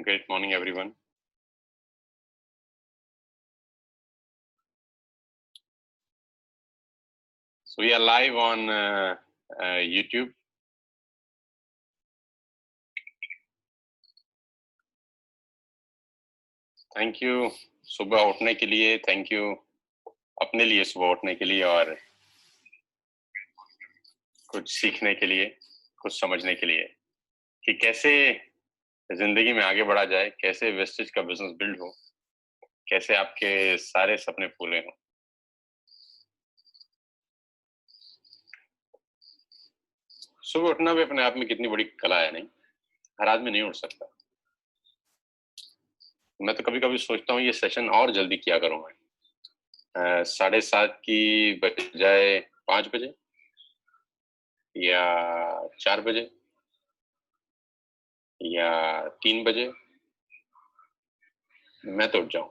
Great morning, everyone. So we are live on YouTube. Thank you सुबह उठने के लिए, थैंक यू अपने लिए सुबह उठने के लिए और कुछ सीखने के लिए, कुछ समझने के लिए कि कैसे जिंदगी में आगे बढ़ा जाए, कैसे वेस्टेज का बिजनेस बिल्ड हो, कैसे आपके सारे सपने पूरे हों। सुबह उठना भी अपने आप में कितनी बड़ी कला है, नहीं? हर आदमी नहीं उठ सकता। मैं तो कभी कभी सोचता हूँ ये सेशन और जल्दी किया करूँ मैं 7:30 की बजाय 5 बजे या 4 बजे या 3 बजे मैं तो उठ जाऊं,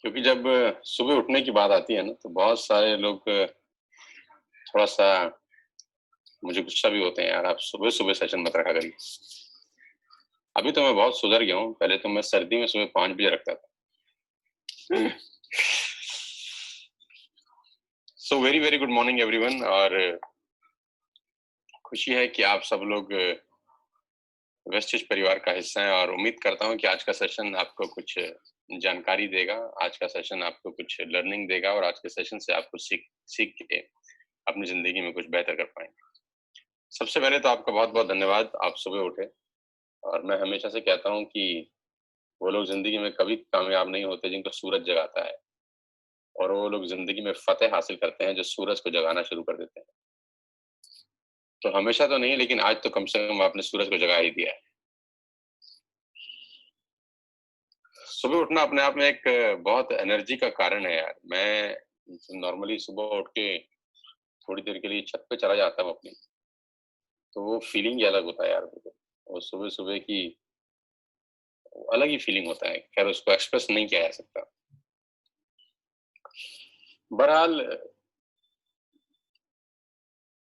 क्योंकि जब सुबह उठने की बात आती है ना तो बहुत सारे लोग थोड़ा सा मुझे गुस्सा भी होते हैं, यार आप सुबह सुबह सेशन मत रखा करिए। अभी तो मैं बहुत सुधर गया हूँ, पहले तो मैं सर्दी में सुबह 5 बजे रखता था। So very very good morning everyone, और खुशी है कि आप सब लोग वेस्टेज परिवार का हिस्सा है और उम्मीद करता हूँ कि आज का सेशन आपको कुछ जानकारी देगा, आज का सेशन आपको कुछ लर्निंग देगा और आज के सेशन से आप कुछ सीख के अपनी जिंदगी में कुछ बेहतर कर पाएंगे। सबसे पहले तो आपका बहुत बहुत धन्यवाद, आप सुबह उठे। और मैं हमेशा से कहता हूँ कि वो लोग जिंदगी में कभी कामयाब नहीं होते जिनको सूरज जगाता है, और वो लोग जिंदगी में फतेह हासिल करते हैं जो सूरज को जगाना शुरू कर देते हैं। तो हमेशा तो नहीं, लेकिन आज तो कम से कम आपने सूरज को जगा ही दिया है। सुबह उठना अपने आप में एक बहुत एनर्जी का कारण है यार। मैं नॉर्मली सुबह उठ के थोड़ी देर के लिए छत पे चला जाता हूँ अपनी, तो वो फीलिंग ही अलग होता है यार। वो सुबह सुबह की अलग ही फीलिंग होता है, खैर उसको एक्सप्रेस नहीं किया जा सकता। बहरहाल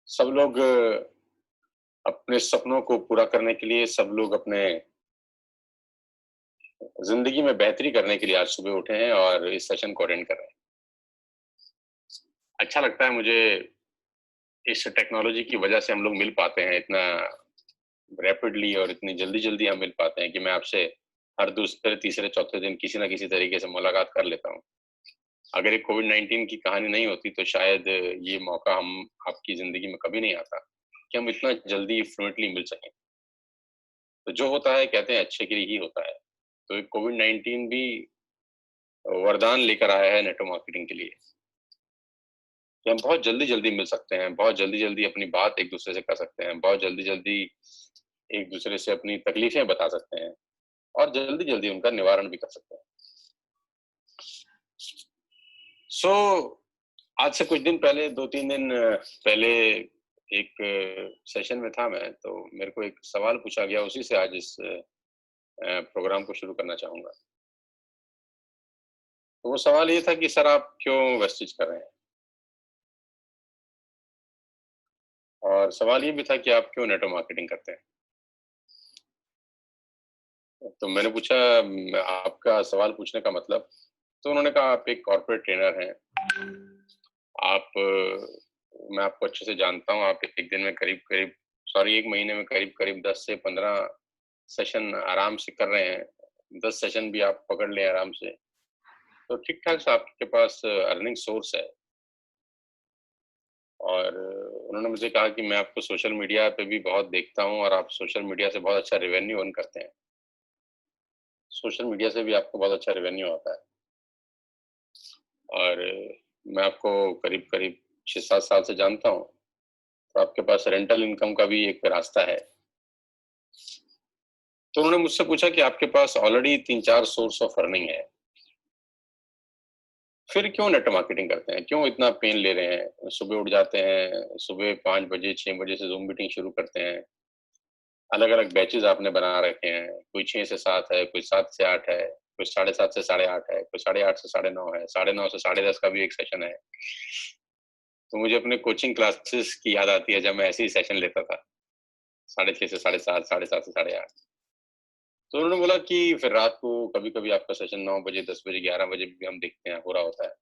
सब लोग अपने सपनों को पूरा करने के लिए, सब लोग अपने जिंदगी में बेहतरी करने के लिए आज सुबह उठे हैं और इस सेशन को अटेंड कर रहे हैं। अच्छा लगता है मुझे, इस टेक्नोलॉजी की वजह से हम लोग मिल पाते हैं इतना रैपिडली और इतनी जल्दी जल्दी हम मिल पाते हैं कि मैं आपसे हर दूसरे तीसरे चौथे दिन किसी ना किसी तरीके से मुलाकात कर लेता हूँ। अगर ये कोविड-19 की कहानी नहीं होती तो शायद ये मौका हम आपकी जिंदगी में कभी नहीं आता कि हम इतना जल्दी फ्लुएंटली मिल सकें। तो जो होता है कहते हैं अच्छे के लिए ही होता है। तो कोविड-19 भी वरदान लेकर आया है नेटवर्क मार्केटिंग के लिए कि हम बहुत जल्दी जल्दी मिल सकते हैं, बहुत जल्दी जल्दी अपनी बात एक दूसरे से कर सकते हैं, बहुत जल्दी जल्दी एक दूसरे से अपनी तकलीफें बता सकते हैं और जल्दी जल्दी उनका निवारण भी कर सकते हैं। आज से कुछ दिन पहले, 2-3 दिन पहले एक सेशन में था मैं, तो मेरे को एक सवाल पूछा गया, उसी से आज इस प्रोग्राम को शुरू करना चाहूंगा। तो वो सवाल ये था कि सर आप क्यों वेस्टेज कर रहे हैं, और सवाल ये भी था कि आप क्यों नेटवर्क मार्केटिंग करते हैं। तो मैंने पूछा आपका सवाल पूछने का मतलब, तो उन्होंने कहा आप एक कॉर्पोरेट ट्रेनर हैं, आप मैं आपको अच्छे से जानता हूँ, आप एक दिन में एक महीने में करीब करीब 10 से 15 सेशन आराम से कर रहे हैं। 10 सेशन भी आप पकड़ लें आराम से, तो ठीक ठाक से आपके पास अर्निंग सोर्स है। और उन्होंने मुझे कहा कि मैं आपको सोशल मीडिया पे भी बहुत देखता हूँ और आप सोशल मीडिया से बहुत अच्छा रेवेन्यू अर्न करते हैं। सोशल मीडिया से भी आपको बहुत अच्छा रेवेन्यू आता है, और मैं आपको करीब करीब 6-7 साल से जानता हूँ, तो आपके पास रेंटल इनकम का भी एक रास्ता है। तो उन्होंने मुझसे पूछा कि आपके पास ऑलरेडी 3-4 सोर्स ऑफ अर्निंग है, फिर क्यों नेटवर्क मार्केटिंग करते हैं, क्यों इतना पेन ले रहे हैं। सुबह उठ जाते हैं, सुबह 5 बजे 6 बजे से जूम मीटिंग शुरू करते हैं, अलग अलग बैचेस आपने बना रखे हैं, कोई 6 से 7 है, कोई 7 से 8 है, कोई 7:30 से 8:30 है, कोई 8:30 से 9:30 है, 9:30 से 10:30 का भी एक सेशन है। तो मुझे अपने कोचिंग क्लासेस की याद आती है जब मैं ऐसे ही सेशन लेता था। 6:30 से 7:30, 7:30 से 8:30। तो उन्होंने बोला कि फिर रात को कभी-कभी आपका सेशन 9 बजे, 10 बजे, 11 बजे भी हम देखते हैं हो रहा होता है।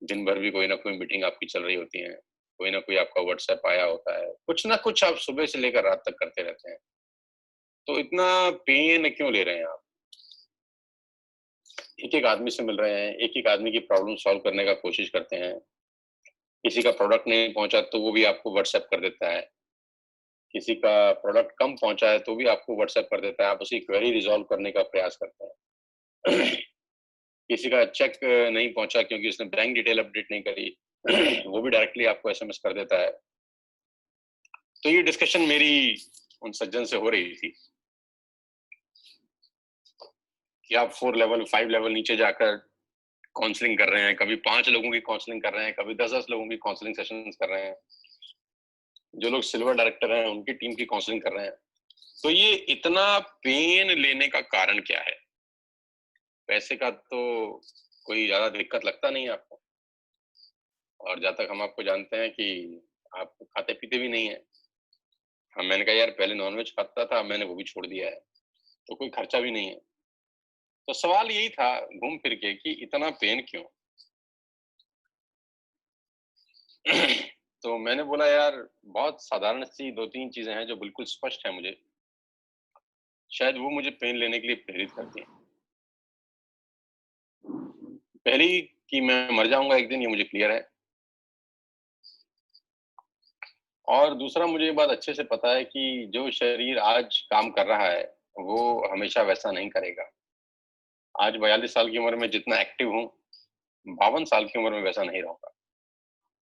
दिन भर भी कोई ना कोई मीटिंग आपकी चल रही होती है, कोई ना कोई आपका व्हाट्सएप आया होता है, कुछ ना कुछ आप सुबह से लेकर रात तक करते रहते हैं। तो इतना पेन क्यों ले रहे हैं आप? एक-एक आदमी से मिल रहे हैं, एक-एक आदमी की प्रॉब्लम सॉल्व करने का कोशिश करते हैं। किसी का प्रोडक्ट नहीं पहुँचा तो वो भी आपको व्हाट्सएप कर देता है। किसी का प्रोडक्ट कम पहुँचा है तो भी आपको व्हाट्सएप कर देता है, आप उसकी क्वेरी रिज़ॉल्व करने का प्रयास करते हैं। किसी का चेक नहीं पहुँचा क्योंकि उसने बैंक डिटेल अपडेट नहीं करी, वो भी डायरेक्टली आपको एसएमएस कर देता है। तो ये डिस्कशन मेरी उन सज्जन से हो रही थी कि आप 4 लेवल, 5 लेवल नीचे जाकर काउंसलिंग कर रहे हैं, कभी 5 लोगों की काउंसलिंग कर रहे हैं, कभी 10-10 लोगों की काउंसलिंग सेशंस कर रहे हैं। जो लोग सिल्वर डायरेक्टर हैं, उनकी टीम की काउंसलिंग कर रहे हैं। तो ये इतना पेन लेने का कारण क्या है? पैसे का तो कोई ज़्यादा दिक्कत लगता नहीं है आपको, और जहाँ तक हम आपको जानते हैं कि आप खाते-पीते भी नहीं हैं। हाँ, मैंने कहा यार पहले नॉन-वेज खाता था, अब मैंने वो भी छोड़ दिया है, तो कोई खर्चा भी नहीं है। तो सवाल यही था घूम फिर के कि इतना पेन क्यों? तो मैंने बोला यार बहुत साधारण सी 2-3 चीज़ें हैं जो बिल्कुल स्पष्ट हैं मुझे, शायद वो मुझे पेन लेने के लिए प्रेरित करती हैं। पहली कि मैं मर जाऊँगा एक दिन, ये मुझे क्लियर है। और दूसरा मुझे ये बात अच्छे से पता है कि जो शरीर आज काम कर रहा है, वो हमेशा वैसा नहीं करेगा। आज 42 साल की उम्र में जितना एक्टिव हूँ, 52 साल की उम्र में वैसा नहीं रहूँगा,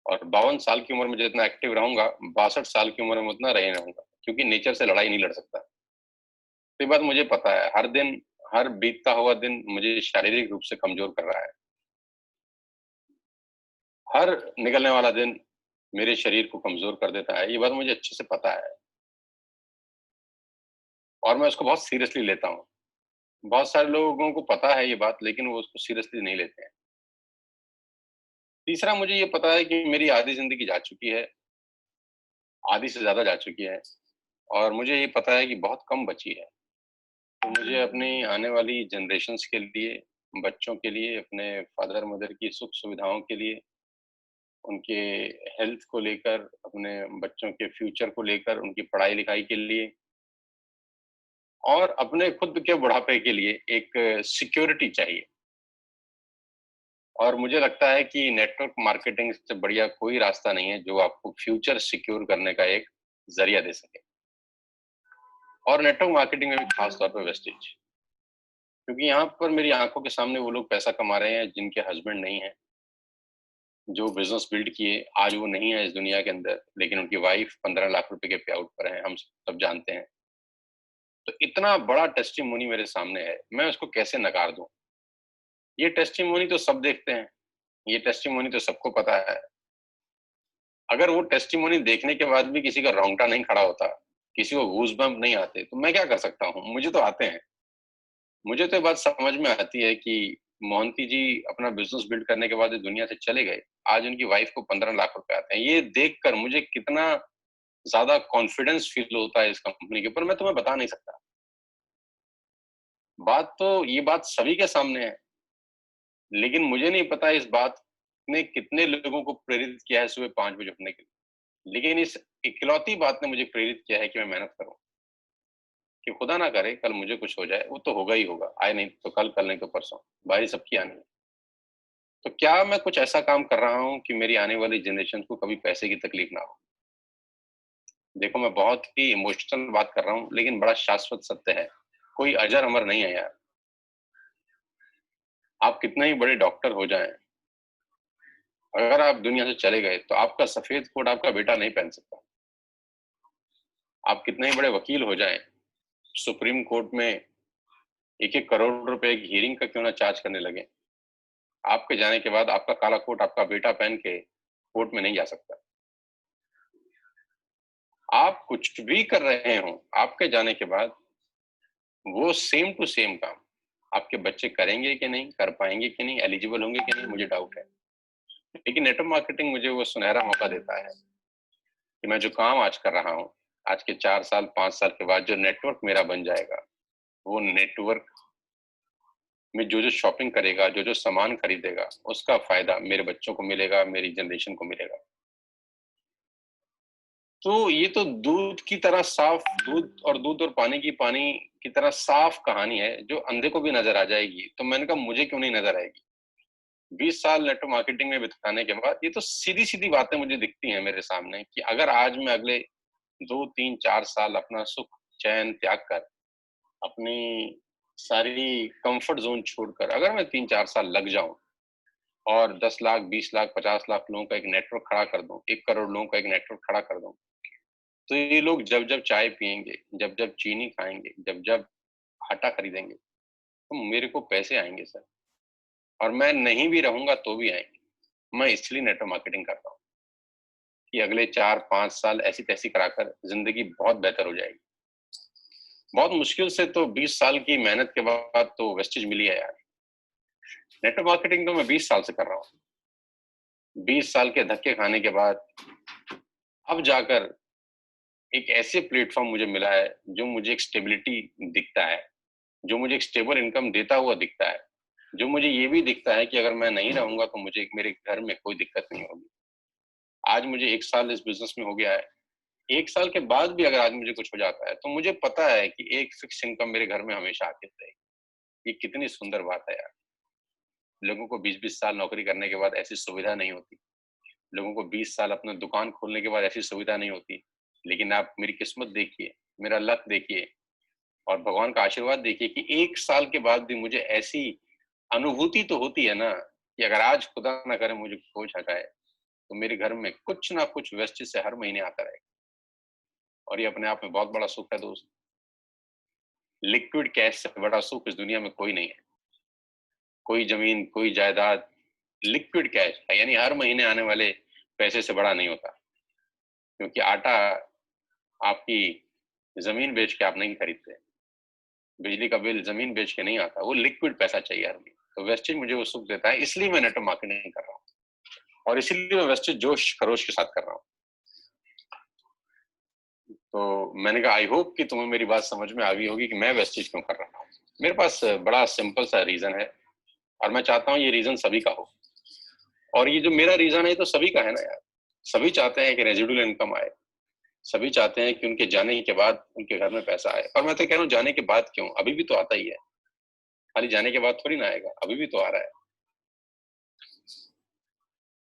और 52 साल की उम्र में जितना एक्टिव रहूँगा, 62 साल की उम्र में उतना नहीं रहूँगा, क्योंकि नेचर से लड़ाई नहीं लड़ सकता। तो ये बात मुझे पता है, हर दिन, हर बीतता हुआ दिन मुझे शारीरिक रूप से कमज़ोर कर रहा है। हर निकलने वाला दिन मेरे शरीर को कमज़ोर कर देता है, ये बात मुझे अच्छे से पता है, और मैं उसको बहुत सीरियसली लेता हूँ। बहुत सारे लोगों को पता है ये बात, लेकिन वो उसको सीरियसली नहीं लेते हैं। तीसरा मुझे ये पता है कि मेरी आधी ज़िंदगी जा चुकी है, आधी से ज़्यादा जा चुकी है, और मुझे ये पता है कि बहुत कम बची है। तो मुझे अपनी आने वाली जनरेशन्स के लिए, बच्चों के लिए, अपने फादर-मदर की सुख-सुविधाओं के लिए, उनके हेल्थ को लेकर, अपने बच्चों के फ्यूचर को लेकर, उनकी पढ़ाई-लिखाई के लिए, और अपने खुद के बुढ़ापे के लिए एक सिक्योरिटी चाहिए। और मुझे लगता है कि नेटवर्क मार्केटिंग से बढ़िया कोई रास्ता नहीं है जो आपको फ्यूचर सिक्योर करने का एक ज़रिया दे सके। और नेटवर्क मार्केटिंग में भी खास तौर पे वेस्टेज। क्योंकि यहाँ पर मेरी आँखों के सामने वो लोग पैसा कमा रहे हैं जिनके हस्बैंड नहीं हैं, जो बिज़नेस बिल्ड किए, आज वो नहीं है इस दुनिया के अंदर, लेकिन उनकी वाइफ 15 लाख रुपए के पे आउट पर है, हम सब जानते हैं। तो इतना बड़ा टेस्टिमोनी मेरे सामने है, मैं उसको कैसे नकार दूँ? ये टेस्टिमोनी तो सब देखते हैं, ये टेस्टिमोनी तो सबको पता है। अगर वो टेस्टिमोनी देखने के बाद भी किसी का रोंगटा नहीं खड़ा होता, किसी को गूज़बम्प नहीं आते, तो मैं क्या कर सकता हूँ? मुझे तो आते हैं। मुझे तो ये बात समझ में आती है कि मोहंती जी अपना बिज़नेस बिल्ड करने के बाद इस दुनिया से चले गए। आज उनकी वाइफ को 15 लाख रुपए आते हैं। ये देखकर मुझे कितना ज़्यादा कॉन्फिडेंस फ़ील होता है इस कंपनी के ऊपर, मैं तुम्हें बता नहीं सकता। बात तो ये बात सभी के सामने है, लेकिन मुझे नहीं पता इस बात ने कितने लोगों को प्रेरित किया है सुबह 5 बजे उठने के लिए। लेकिन इस इकलौती बात ने मुझे प्रेरित किया है कि मैं मेहनत करूँ, कि खुदा ना करे कल मुझे कुछ हो जाए, वो तो होगा ही होगा, आज नहीं तो कल, कल नहीं तो परसों, बारी सबकी आनी है। तो क्या मैं कुछ ऐसा काम कर रहा हूँ कि मेरी आने वाली जनरेशन को कभी पैसे की तकलीफ ना हो? देखो मैं बहुत ही इमोशनल बात कर रहा हूँ, लेकिन बड़ा शाश्वत सत्य है। कोई अजर-अमर नहीं है यार। आप कितने ही बड़े डॉक्टर हो जाएँ, अगर आप दुनिया से चले गए, तो आपका सफ़ेद कोट आपका बेटा नहीं पहन सकता। आप कितने ही बड़े वकील हो जाएँ, सुप्रीम कोर्ट में 1-1 करोड़ रुपए की हियरिंग का क्यों ना चार्ज करने लगें, आपके जाने के बाद आपका काला कोट आपका बेटा पहन के कोर्ट में नहीं जा सकता। आप कुछ भी कर रहे हों, आपके जाने के बाद वो सेम टू सेम काम आपके बच्चे करेंगे कि नहीं, कर पाएँगे कि नहीं, एलिजिबल होंगे कि नहीं, मुझे डाउट है। लेकिन नेटवर्क मार्केटिंग मुझे वो सुनहरा मौका देता है कि मैं जो काम आज कर रहा हूँ, आज के 4 साल 5 साल के बाद जो नेटवर्क मेरा बन जाएगा, वो नेटवर्क में जो शॉपिंग करेगा, जो सामान खरीदेगा, उसका फायदा मेरे बच्चों को मिलेगा, मेरी जनरेशन को मिलेगा। तो ये तो दूध की तरह साफ, दूध और पानी की पानी की तरह साफ कहानी है, जो अंधे को भी नजर आ जाएगी। तो मैंने कहा मुझे क्यों नहीं नजर आएगी? 20 साल नेटवर्क मार्केटिंग में बिताने के बाद ये तो सीधी-सीधी बातें मुझे दिखती हैं मेरे सामने कि अगर आज मैं अगले 2, 3, 4 साल अपना सुख, चैन त्याग कर, अपनी सारी कंफर्ट ज़ोन छोड़कर अगर मैं 3-4 साल लग जाऊँ और 10 लाख, 20 लाख, 50 लाख लोगों का एक नेटवर्क खड़ा कर दूँ, 1 करोड़ लोगों का एक नेटवर्क खड़ा कर दूँ, तो ये लोग जब-जब चाय पिएँगे, जब-जब चीनी खाएँगे, जब-जब आटा खरीदेंगे, तो मेरे को पैसे आएँगे सर, और मैं नहीं भी रहूँगा तो भी आएँगे। मैं इसलिए नेटवर्क मार्केटिंग करता हूँ कि अगले 4-5 साल ऐसी-तैसी कराकर ज़िंदगी बहुत बेहतर हो जाएगी। बहुत मुश्किल से तो 20 साल की मेहनत के बाद तो वेस्टेज मिली है यार। नेटवर्क मार्केटिंग तो मैं 20 साल से कर रहा हूँ। 20 साल के धक्के खाने के बाद अब जाकर एक ऐसे प्लेटफ़ॉर्म मुझे मिला है, जो मुझे एक स्टेबिलिटी दिखता है, जो मुझे एक स्टेबल इनकम देता हुआ दिखता है, जो मुझे ये भी दिखता है कि अगर मैं नहीं रहूँगा तो मुझे मेरे घर में कोई दिक्कत नहीं होगी। आज मुझे 1 साल इस बिज़नेस में हो गया है। 1 साल के बाद भी अगर आज मुझे कुछ हो जाता है, तो मुझे पता है कि एक फ़िक्स इनकम मेरे घर में हमेशा आती रहेगी। ये कितनी सुंदर बात है यार। लोगों को 20-20 साल नौकरी करने के बाद ऐसी सुविधा नहीं होती। लोगों को 20 साल अपना दुकान खोलने के बाद ऐसी सुविधा नहीं होती। लेकिन आप मेरी किस्मत देखिए, मेरा लक देखिए और भगवान का आशीर्वाद देखिए कि 1 साल के बाद भी मुझे ऐसी अनुभूति तो होती है ना, कि अगर आज खुदा ना करे मुझे कोच हटाए, तो मेरे घर में कुछ ना कुछ वेस्टेज से हर महीने आता रहेगा। और ये अपने आप में बहुत बड़ा सुख है दोस्त। लिक्विड कैश से बड़ा सुख इस दुनिया में कोई नहीं है। कोई ज़मीन, कोई जायदाद, लिक्विड कैश यानी हर महीने आने वाले पैसे से बड़ा नहीं होता। क्योंकि आटा आपकी ज़मीन बेच के आप नहीं खरीदते। बिजली का बिल ज़मीन बेच के नहीं आता, वो लिक्विड पैसा चाहिए हर महीने। तो वेस्टेज मुझे वो सुख देता है, इसलिए मैं नेटवर्क मार्केटिंग कर रहा हूँ और इसीलिए मैं वेस्टेज जोश-खरोश के साथ कर रहा हूँ। तो मैंने कहा आई होप कि तुम्हें मेरी बात समझ में आ गई होगी कि मैं वेस्टेज क्यों कर रहा हूँ। मेरे पास बड़ा सिंपल सा रीज़न है और मैं चाहता हूँ ये रीज़न सभी का हो। और ये जो मेरा रीज़न है ये तो सभी का है ना यार। सभी चाहते हैं कि रेज़िडुअल इनकम आए। सभी चाहते हैं कि उनके जाने के बाद उनके घर में पैसा आए। और मैं तो कह रहा हूँ जाने के बाद क्यों? अभी भी तो आता ही है। खाली जाने के बाद थोड़ी ना आएगा, अभी भी तो आ रहा है।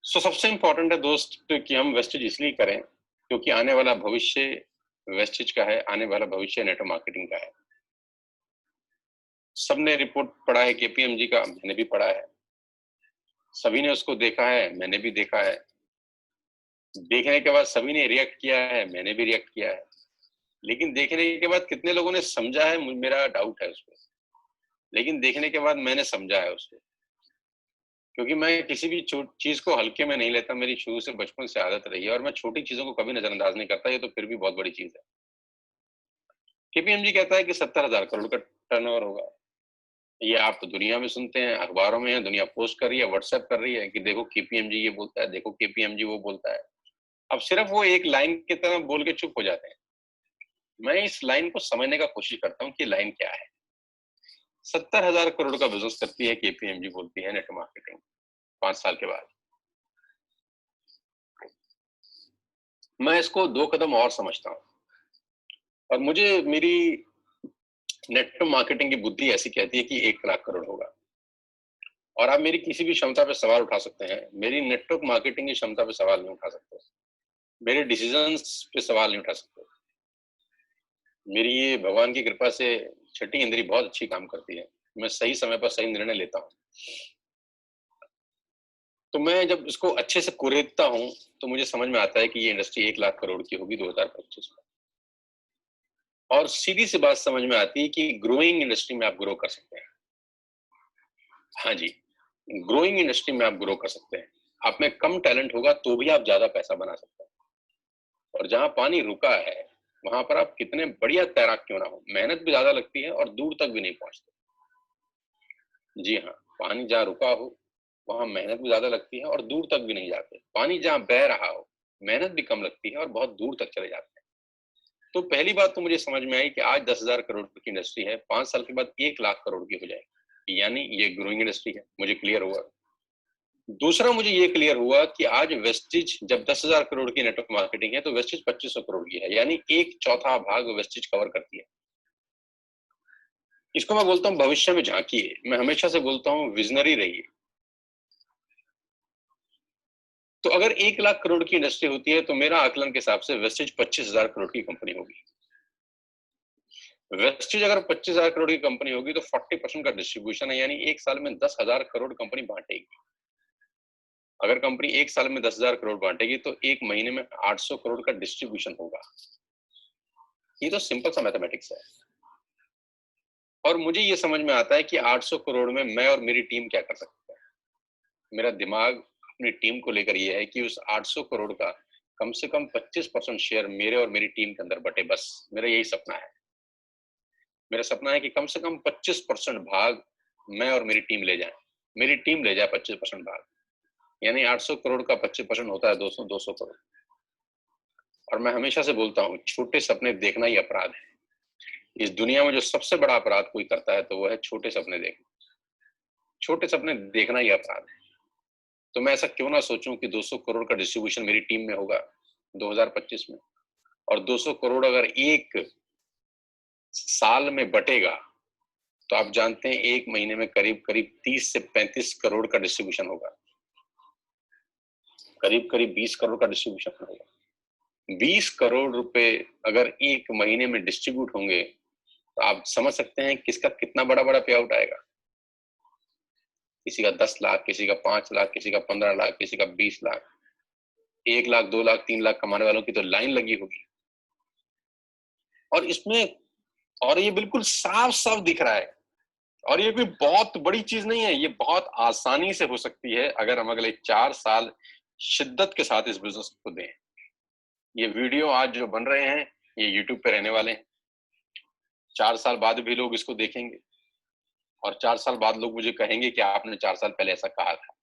सबसे इम्पोर्टेंट है दोस्त कि हम वेस्टेज इसलिए करें क्योंकि आने वाला भविष्य वेस्टेज का है, आने वाला भविष्य नेटवर्क मार्केटिंग का है। सबने रिपोर्ट पढ़ा है केपीएमजी का, मैंने भी पढ़ा है। सभी ने उसको देखा है, मैंने भी देखा है। देखने के बाद सभी ने रिएक्ट किया है, मैंने भी रिएक्ट किया है। लेकिन देखने के बाद कितने लोगों ने समझा है, मेरा डाउट है उसपे। लेकिन देखने के बाद मैंने समझा है उसको। क्योंकि मैं किसी भी चीज़ को हल्के में नहीं लेता, मेरी शुरू से बचपन से आदत रही है और मैं छोटी चीज़ों को कभी नज़रअंदाज नहीं करता, ये तो फिर भी बहुत बड़ी चीज़ है। केपीएमजी कहता है कि 70,000 करोड़ का टर्नओवर होगा। ये आप तो दुनिया में सुनते हैं, अखबारों में है, दुनिया पोस्ट कर रही है, व्हाट्सएप कर रही है कि देखो केपीएमजी ये बोलता है, देखो केपीएमजी वो बोलता है। अब सिर्फ वो एक लाइन की तरह बोल के चुप हो जाते हैं। मैं इस लाइन को समझने का कोशिश करता हूँ कि लाइन क्या है। 70,000 करोड़ का बिज़नेस करती है केपीएमजी बोलती है नेटवर्क मार्केटिंग 5 साल के बाद। मैं इसको 2 कदम और समझता हूँ और मुझे मेरी नेटवर्क मार्केटिंग की बुद्धि ऐसी कहती है कि 1 लाख करोड़ होगा। और आप मेरी किसी भी क्षमता पे सवाल उठा सकते हैं। मेरी नेटवर्क मार्केटिंग की क्षमता पे सवाल नहीं उठा सकते। मेरे डिसीजंस पे सवाल नहीं उठा सकते। मेरी ये भगवान की कृपा से छठी इंद्री बहुत अच्छी काम करती है। मैं सही समय पर सही निर्णय लेता हूँ। तो मैं जब इसको अच्छे से कुरेदता हूँ, तो मुझे समझ में आता है कि ये इंडस्ट्री 1 लाख करोड़ की होगी 2025 में। और सीधी-सी बात समझ में आती है कि ग्रोइंग इंडस्ट्री में आप ग्रो कर सकते हैं। हाँ जी, ग्रोइंग इंडस्ट्री में आप ग्रो कर सकते हैं। आप में कम टैलेंट होगा तो भी आप ज़्यादा पैसा बना सकते हैं। और जहाँ पानी रुका है, वहाँ पर आप कितने बढ़िया तैराक क्यों ना हो, मेहनत भी ज़्यादा लगती है और दूर तक भी नहीं पहुँचते। जी हाँ, पानी जहाँ रुका हो, वहाँ मेहनत भी ज़्यादा लगती है और दूर तक भी नहीं जाते। पानी जहाँ बह रहा हो, मेहनत भी कम लगती है और बहुत दूर तक चले जाते हैं। तो पहली बात तो मुझे समझ में आई कि आज 10,000 करोड़ की इंडस्ट्री है, 5 साल के बाद 1 लाख करोड़ की हो जाएगी। यानी ये ग्रोइंग इंडस्ट्री है, मुझे क्लियर हुआ। दूसरा मुझे ये क्लियर हुआ कि आज वेस्टिज जब 10,000 करोड़ की नेटवर्क मार्केटिंग है तो वेस्टिज 2500 करोड़ की है, यानी 1/4 भाग वेस्टिज कवर करती है। इसको मैं बोलता हूँ भविष्य में झांकिए। मैं हमेशा से बोलता हूँ विजनरी रहिए। तो अगर 1 लाख करोड़ की इंडस्ट्री होती है तो मेरा आकलन के हिसाब से वेस्टिज 25,000 करोड़ की कंपनी होगी। वेस्टिज अगर 25,000 करोड़ की कंपनी होगी तो 40% का डिस्ट्रीब्यूशन है, यानी एक साल में 10,000 करोड़ कंपनी बांटेगी। अगर कंपनी एक साल में 10,000 करोड़ बांटेगी तो एक महीने में 800 करोड़ का डिस्ट्रीब्यूशन होगा। ये तो सिंपल सा मैथमेटिक्स है। और मुझे ये समझ में आता है कि 800 करोड़ में मैं और मेरी टीम क्या कर सकते हैं। मेरा दिमाग अपनी टीम को लेकर ये है कि उस 800 करोड़ का कम से कम 25% शेयर मेरे और मेरी टीम के अंदर बटे। बस मेरा यही सपना है। मेरा सपना है कि कम से कम 25% भाग मैं और मेरी टीम ले जाए। मेरी टीम ले जाए 25% भाग, यानी 800 करोड़ का 25% होता है 200 करोड़। और मैं हमेशा से बोलता हूँ छोटे सपने देखना ही अपराध है। इस दुनिया में जो सबसे बड़ा अपराध कोई करता है तो वो है छोटे सपने देखना। छोटे सपने देखना ही अपराध है। तो मैं ऐसा क्यों ना सोचूं कि 200 करोड़ का डिस्ट्रीब्यूशन मेरी टीम में होगा 2025 में, और 200 करोड़ अगर एक साल में बटेगा तो आप जानते हैं एक महीने में करीब करीब 30 से 35 करोड़ का डिस्ट्रीब्यूशन होगा। करीब करीब 20 करोड़ का डिस्ट्रीब्यूशन होगा। 20 करोड़ रुपए अगर एक महीने में डिस्ट्रीब्यूट होंगे तो आप समझ सकते हैं किसका कितना बड़ा बड़ा पे आउट आएगा। किसी का 10 लाख, किसी का 5 लाख, किसी का 15 लाख, किसी का 20 लाख, 1 लाख, 2 लाख, 3 लाख कमाने वालों की तो लाइन लगी होगी। और इसमें, और ये बिल्कुल साफ साफ दिख रहा है, और ये कोई बहुत बड़ी चीज नहीं है। ये बहुत आसानी से हो सकती है अगर हम अगले 4 साल शिद्दत के साथ इस बिजनेस को दें। ये वीडियो आज जो बन रहे हैं ये यूट्यूब पे रहने वाले हैं। 4 साल बाद भी लोग इसको देखेंगे और 4 साल बाद लोग मुझे कहेंगे कि आपने 4 साल पहले ऐसा कहा था।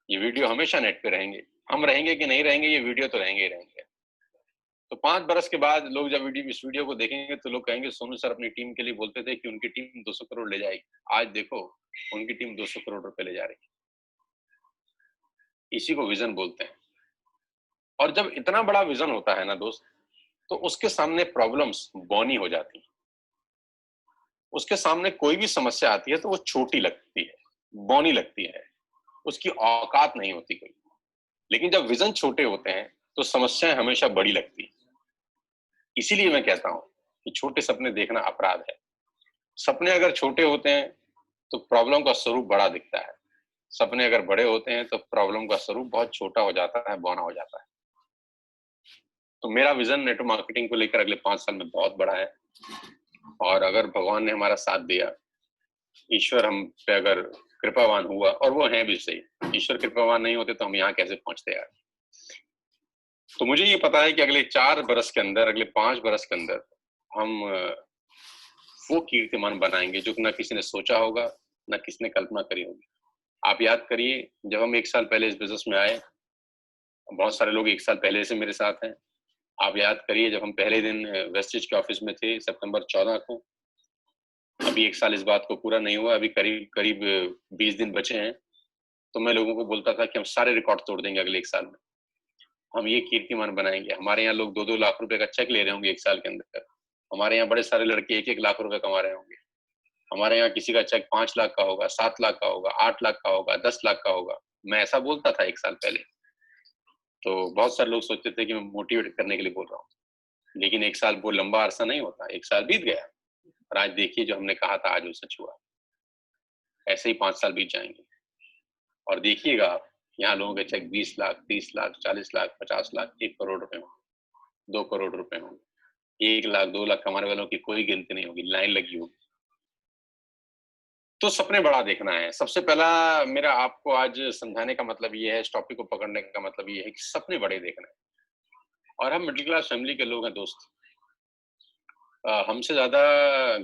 ये वीडियो हमेशा नेट पे रहेंगे। हम रहेंगे कि नहीं रहेंगे, ये वीडियो तो रहेंगे ही रहेंगे। तो 5 बरस के बाद लोग जब इस वीडियो को देखेंगे तो लोग कहेंगे सोनू सर अपनी टीम के लिए बोलते थे कि उनकी टीम 200 करोड़ ले जाएगी। आज देखो उनकी टीम 200 करोड़ रुपए ले जा रही है। इसी को विजन बोलते हैं। और जब इतना बड़ा विजन होता है ना दोस्त, तो उसके सामने प्रॉब्लम्स बौनी हो जाती हैं। उसके सामने कोई भी समस्या आती है तो वो छोटी लगती है, बौनी लगती है, उसकी औकात नहीं होती कोई। लेकिन जब विजन छोटे होते हैं तो समस्याएं हमेशा बड़ी लगती हैं। इसीलिए मैं कहता हूं कि छोटे सपने देखना अपराध है। सपने अगर छोटे होते हैं तो प्रॉब्लम का स्वरूप बड़ा दिखता है। सपने अगर बड़े होते हैं तो प्रॉब्लम का स्वरूप बहुत छोटा हो जाता है, बौना हो जाता है। तो मेरा विजन नेटवर्क मार्केटिंग को लेकर अगले 5 साल में बहुत बड़ा है। और अगर भगवान ने हमारा साथ दिया, ईश्वर हम पे अगर कृपावान हुआ, और वो है भी सही, ईश्वर कृपावान नहीं होते तो हम यहाँ कैसे पहुंचते यार। तो मुझे ये पता है कि अगले 4 बरस के अंदर, अगले 5 बरस के अंदर हम वो कीर्तिमान बनाएंगे जो ना किसी ने सोचा होगा, ना किसी ने कल्पना करी होगी। आप याद करिए जब हम 1 साल पहले इस बिजनेस में आए, बहुत सारे लोग 1 साल पहले से मेरे साथ हैं। आप याद करिए जब हम पहले दिन वेस्टिज के ऑफिस में थे सितंबर 14 को। अभी 1 साल इस बात को पूरा नहीं हुआ, अभी करीब करीब 20 दिन बचे हैं। तो मैं लोगों को बोलता था कि हम सारे रिकॉर्ड तोड़ देंगे अगले 1 साल में। हम ये कीर्तिमान बनाएंगे। हमारे यहाँ लोग 2-2 लाख रुपए का चेक ले रहे होंगे 1 साल के अंदर। हमारे यहाँ बड़े सारे लड़के 1-1 लाख रुपए कमा रहे होंगे। हमारे यहाँ किसी का चेक 5 लाख का होगा, 7 लाख का होगा, 8 लाख का होगा, 10 लाख का होगा। मैं ऐसा बोलता था 1 साल पहले। तो बहुत सारे लोग सोचते थे कि मैं मोटिवेट करने के लिए बोल रहा हूँ। लेकिन 1 साल वो लंबा अरसा नहीं होता। 1 साल बीत गया और आज देखिए जो हमने कहा था आज वो सच हुआ। ऐसे ही 5 साल बीत जाएंगे और देखिएगा आप, यहाँ लोगों के चेक 20 लाख, 30 लाख, 40 लाख, 50 लाख, 1 करोड़ रुपए होंगे, 2 करोड़ रुपए होंगे। 1 लाख, 2 लाख कमाने वालों की कोई गिनती नहीं होगी, लाइन लगी होगी। तो सपने बड़ा देखना है। सबसे पहला मेरा आपको आज समझाने का मतलब ये है, इस टॉपिक को पकड़ने का मतलब ये है कि सपने बड़े देखना है। और हम मिडिल क्लास फैमिली के लोग हैं दोस्त। हमसे ज्यादा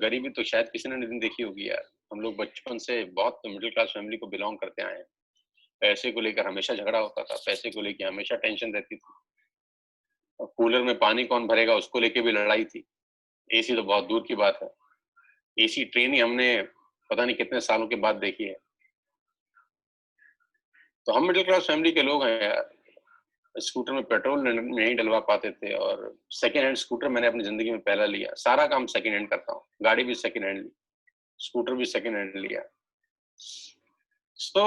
गरीबी तो शायद किसी ने नहीं देखी होगी यार। हम लोग बचपन से बहुत मिडिल क्लास फैमिली को बिलोंग करते आए हैं। पैसे को लेकर हमेशा झगड़ा होता था, पैसे को लेकर हमेशा टेंशन रहती थी। कूलर में पानी कौन भरेगा उसको लेके भी लड़ाई थी। एसी तो बहुत दूर की बात है। एसी ट्रेन ही हमने पता नहीं कितने सालों के बाद देखी है। तो हम मिडिल क्लास फैमिली के लोग हैं यार। स्कूटर में पेट्रोल नहीं डलवा पाते थे, और सेकेंड हैंड स्कूटर मैंने अपनी जिंदगी में पहला लिया। सारा काम सेकेंड हैंड करता हूँ, गाड़ी भी सेकेंड हैंड ली, स्कूटर भी सेकेंड हैंड लिया। तो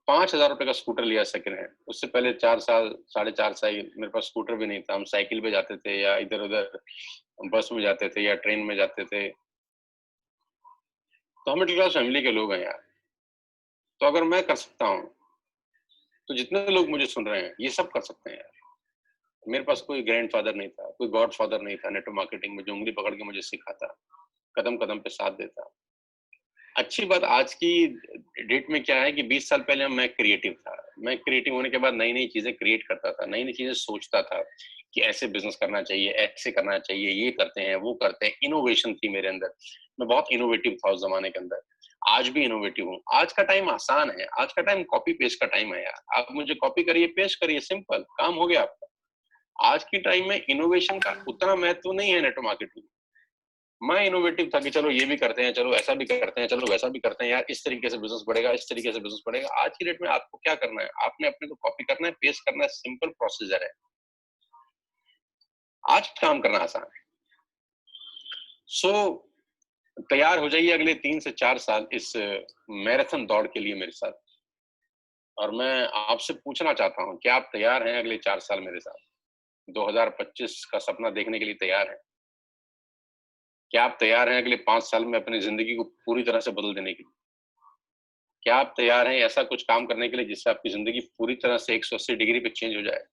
5,000 रुपए का स्कूटर लिया सेकेंड हैंड। उससे पहले 4 साल, 4.5 साल मेरे पास स्कूटर भी नहीं था। हम साइकिल पे जाते थे, या इधर उधर बस में जाते थे, या ट्रेन में जाते थे। तो हम मिडिल क्लास फैमिली के लोग हैं यार। तो अगर मैं कर सकता हूँ, तो जितने लोग मुझे सुन रहे हैं ये सब कर सकते हैं यार। मेरे पास कोई ग्रैंडफादर नहीं था, कोई गॉडफादर नहीं था नेटवर्क मार्केटिंग में जो उंगली पकड़ के मुझे सिखाता, कदम कदम पे साथ देता। अच्छी बात आज की डेट में क्या है कि 20 साल पहले मैं क्रिएटिव था। मैं क्रिएटिव होने के बाद नई नई चीजें क्रिएट करता था, नई नई चीजें सोचता था कि ऐसे बिजनेस करना चाहिए, ऐसे करना चाहिए, ये करते हैं, वो करते हैं। इनोवेशन थी मेरे अंदर। मैं बहुत इनोवेटिव था उस जमाने के अंदर। आज भी इनोवेटिव हूँ। आज का टाइम आसान है। आज का टाइम कॉपी पेस्ट का टाइम है यार। आप मुझे कॉपी करिए, पेस्ट करिए, सिंपल काम हो गया आपका। आज की टाइम में इनोवेशन का उतना महत्व नहीं है नेटवर्क मार्केटिंग। मैं इनोवेटिव था कि चलो ये भी करते हैं, चलो ऐसा भी करते हैं, चलो वैसा भी करते हैं यार, इस तरीके से बिजनेस बढ़ेगा, इस तरीके से बिजनेस बढ़ेगा। आज की डेट में आपको क्या करना है? आपने अपने को कॉपी करना है, पेस्ट करना है, सिंपल प्रोसीजर है। आज काम करना आसान है। सो तैयार हो जाइए अगले 3 से 4 साल इस मैराथन दौड़ के लिए मेरे साथ। और मैं आपसे पूछना चाहता हूँ, क्या आप तैयार हैं अगले 4 साल मेरे साथ? 2025 का सपना देखने के लिए तैयार हैं? क्या आप तैयार हैं अगले 5 साल में अपनी जिंदगी को पूरी तरह से बदल देने के लिए? क्या आप तैयार हैं ऐसा कुछ काम करने के लिए जिससे आपकी जिंदगी पूरी तरह से 180 डिग्री पे चेंज हो जाए?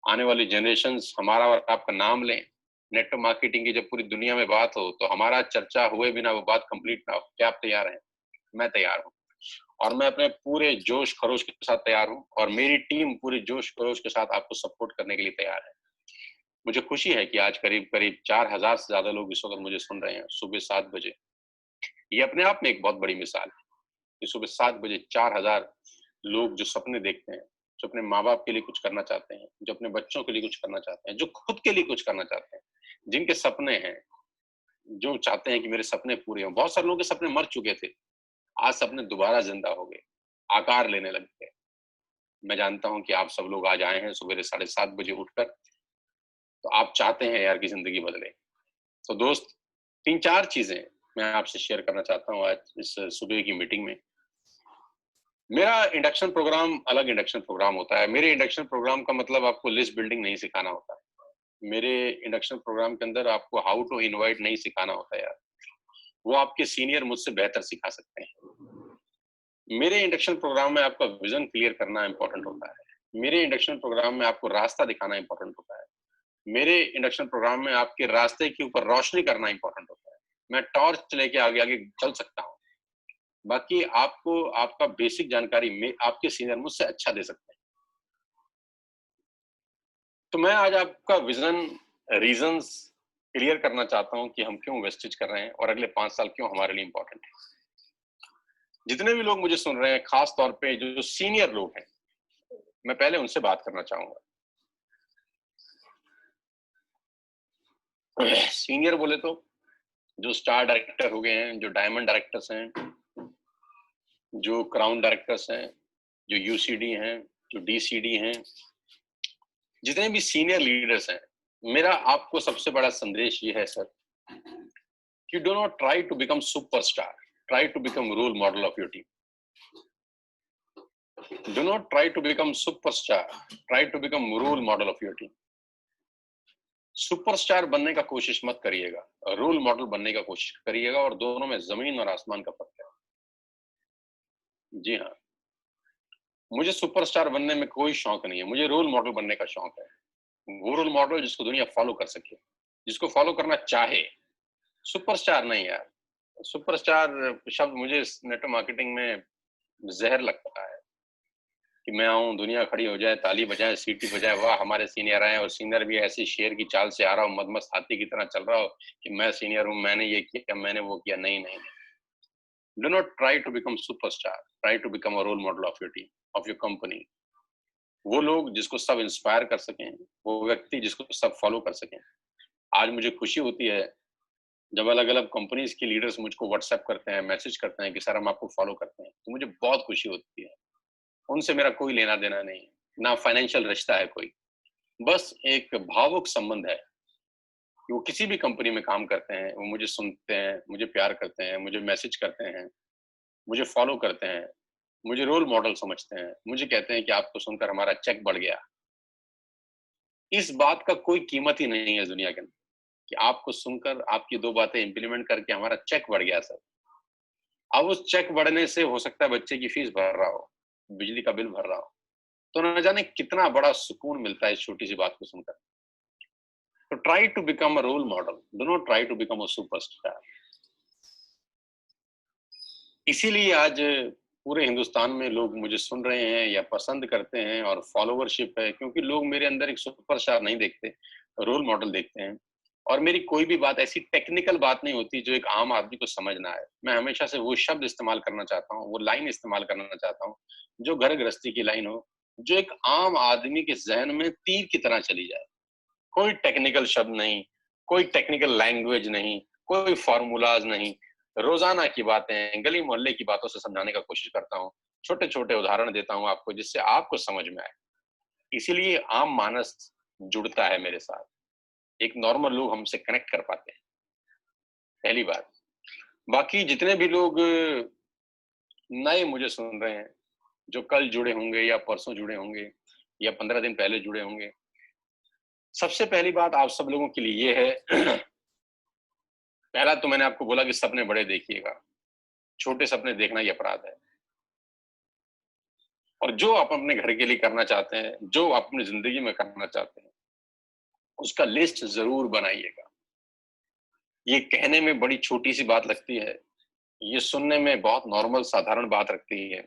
आने वाली जनरेशंस हमारा और आपका नाम लें। नेटवर्क मार्केटिंग की जब पूरी दुनिया में बात हो तो हमारा चर्चा हुए बिना वो बात कंप्लीट ना हो। क्या आप तैयार हैं? मैं तैयार हूँ। और मैं अपने पूरे जोश खरोश के साथ तैयार हूँ, और मेरी टीम पूरी जोश खरोश के साथ आपको सपोर्ट करने के लिए तैयार है। मुझे खुशी है कि आज करीब करीब 4,000 से ज्यादा लोग इस वक्त मुझे सुन रहे हैं सुबह 7 बजे। ये अपने आप में एक बहुत बड़ी मिसाल है कि सुबह 7 बजे 4,000 लोग जो सपने देखते हैं, जो अपने माँ बाप के लिए कुछ करना चाहते हैं, जो अपने बच्चों के लिए कुछ करना चाहते हैं, जो खुद के लिए कुछ करना चाहते हैं, जिनके सपने हैं, जो चाहते हैं कि मेरे सपने पूरे हों। बहुत सारे लोगों के सपने मर चुके थे, आज सपने दोबारा जिंदा हो गए, आकार लेने लग गए। मैं जानता हूं कि आप सब लोग आज आए हैं सवेरे 7:30 बजे उठकर, तो आप चाहते हैं यार की जिंदगी बदले। तो दोस्त, 3-4 चीजें मैं आपसे शेयर करना चाहता हूँ आज इस सुबह की मीटिंग में। मेरा इंडक्शन प्रोग्राम अलग इंडक्शन प्रोग्राम होता है। मेरे इंडक्शन प्रोग्राम का मतलब आपको लिस्ट बिल्डिंग नहीं सिखाना होता है। मेरे इंडक्शन प्रोग्राम के अंदर आपको हाउ टू इनवाइट नहीं सिखाना होता यार। वो आपके सीनियर मुझसे बेहतर सिखा सकते हैं। मेरे इंडक्शन प्रोग्राम में आपका विजन क्लियर करना इंपॉर्टेंट होता है। मेरे इंडक्शन प्रोग्राम में आपको रास्ता दिखाना इंपॉर्टेंट होता है। मेरे इंडक्शन प्रोग्राम में आपके रास्ते के ऊपर रोशनी करना इंपॉर्टेंट होता है। मैं टॉर्च लेके आगे आगे चल सकता हूँ, बाकी आपको आपका बेसिक जानकारी में आपके सीनियर मुझसे अच्छा दे सकते हैं। तो मैं आज आपका विजन, रीजंस क्लियर करना चाहता हूं कि हम क्यों वेस्टेज कर रहे हैं और अगले 5 साल क्यों हमारे लिए इंपॉर्टेंट है। जितने भी लोग मुझे सुन रहे हैं, खास तौर पे जो सीनियर लोग हैं, मैं पहले उनसे बात करना चाहूंगा। सीनियर बोले तो जो स्टार डायरेक्टर हो गए हैं, जो डायमंड डायरेक्टर्स हैं, जो क्राउन डायरेक्टर्स हैं, जो यूसीडी हैं, जो डीसीडी हैं, जितने भी सीनियर लीडर्स हैं, मेरा आपको सबसे बड़ा संदेश ये है सर कि do not try to become superstar, try to become role model of your team. Do not try to become superstar. Try to become role model of your team. Superstar बनने का कोशिश मत करिएगा, रोल मॉडल बनने का कोशिश करिएगा, और दोनों में जमीन और आसमान का फर्क है। जी हाँ, मुझे सुपरस्टार बनने में कोई शौक नहीं है, मुझे रोल मॉडल बनने का शौक है। वो रोल मॉडल जिसको दुनिया फॉलो कर सके, जिसको फॉलो करना चाहे। सुपरस्टार नहीं यार। सुपरस्टार शब्द मुझे नेटवर्क मार्केटिंग में जहर लगता है कि मैं आऊं, दुनिया खड़ी हो जाए, ताली बजाए, सीटी बजाए, वाह हमारे सीनियर आए, और सीनियर भी ऐसी शेर की चाल से आ रहा हो, मदमस्त हाथी की तरह चल रहा हो कि मैं सीनियर हूं, मैंने ये किया, मैंने वो किया। नहीं नहीं नहीं। Do not try to become superstar, try to become a role model of your team, of your company. वो लोग जिसको सब इंस्पायर कर सकें, वो व्यक्ति जिसको सब फॉलो कर सकें। आज मुझे खुशी होती है जब अलग-अलग कंपनीज़ के लीडर्स मुझको व्हाट्सएप करते हैं, मैसेज करते हैं कि सर हम आपको फॉलो करते हैं, तो मुझे बहुत खुशी होती है। उनसे मेरा कोई लेना-देना नहीं है, ना फाइनेंशियल रिश्ता है कोई, बस एक भावुक संबंध है कि वो किसी भी कंपनी में काम करते हैं, वो मुझे सुनते हैं, मुझे प्यार करते हैं, मुझे मैसेज करते हैं, मुझे फॉलो करते हैं, मुझे रोल मॉडल समझते हैं, मुझे कहते हैं कि आपको सुनकर हमारा चेक बढ़ गया। इस बात का कोई कीमत ही नहीं है इस दुनिया के अंदर कि आपको सुनकर आपकी 2 बातें इम्प्लीमेंट करके हमारा चेक बढ़ गया सर। अब उस चेक बढ़ने से हो सकता है बच्चे की फीस भर रहा हो, बिजली का बिल भर रहा हो, तो न जाने कितना बड़ा सुकून मिलता है इस छोटी-सी बात को सुनकर। तो try to become a role model, do not try to become a superstar. इसीलिए आज पूरे हिंदुस्तान में लोग मुझे सुन रहे हैं या पसंद करते हैं और फॉलोवरशिप है क्योंकि लोग मेरे अंदर एक सुपरस्टार नहीं देखते, रोल मॉडल देखते हैं। और मेरी कोई भी बात ऐसी टेक्निकल बात नहीं होती जो एक आम आदमी को समझ ना आए। मैं हमेशा से वो शब्द इस्तेमाल करना चाहता हूँ, वो लाइन इस्तेमाल करना चाहता हूँ, जो घर गृहस्थी की लाइन हो, जो एक आम आदमी के ज़हन में तीर की तरह चली जाए। कोई टेक्निकल शब्द नहीं, कोई टेक्निकल लैंग्वेज नहीं, कोई फ़ॉर्मूलाज़ नहीं, रोज़ाना की बातें, गली-मोहल्ले की बातों से समझाने का कोशिश करता हूँ। छोटे-छोटे उदाहरण देता हूँ आपको जिससे आपको समझ में आए। इसीलिए आम मानस जुड़ता है मेरे साथ। एक नॉर्मल लोग हमसे कनेक्ट कर पाते हैं, पहली बात। बाकी जितने भी लोग नए मुझे सुन रहे हैं, जो कल जुड़े होंगे या परसों जुड़े होंगे या 15 दिन पहले जुड़े होंगे, सबसे पहली बात आप सब लोगों के लिए ये है पहला तो मैंने आपको बोला कि सपने बड़े देखिएगा, छोटे सपने देखना ही अपराध है। और जो आप अपने घर के लिए करना चाहते हैं, जो आप अपनी ज़िंदगी में करना चाहते हैं, उसका लिस्ट ज़रूर बनाइएगा। ये कहने में बड़ी छोटी-सी बात लगती है, ये सुनने में बहुत नॉर्मल साधारण बात लगती है,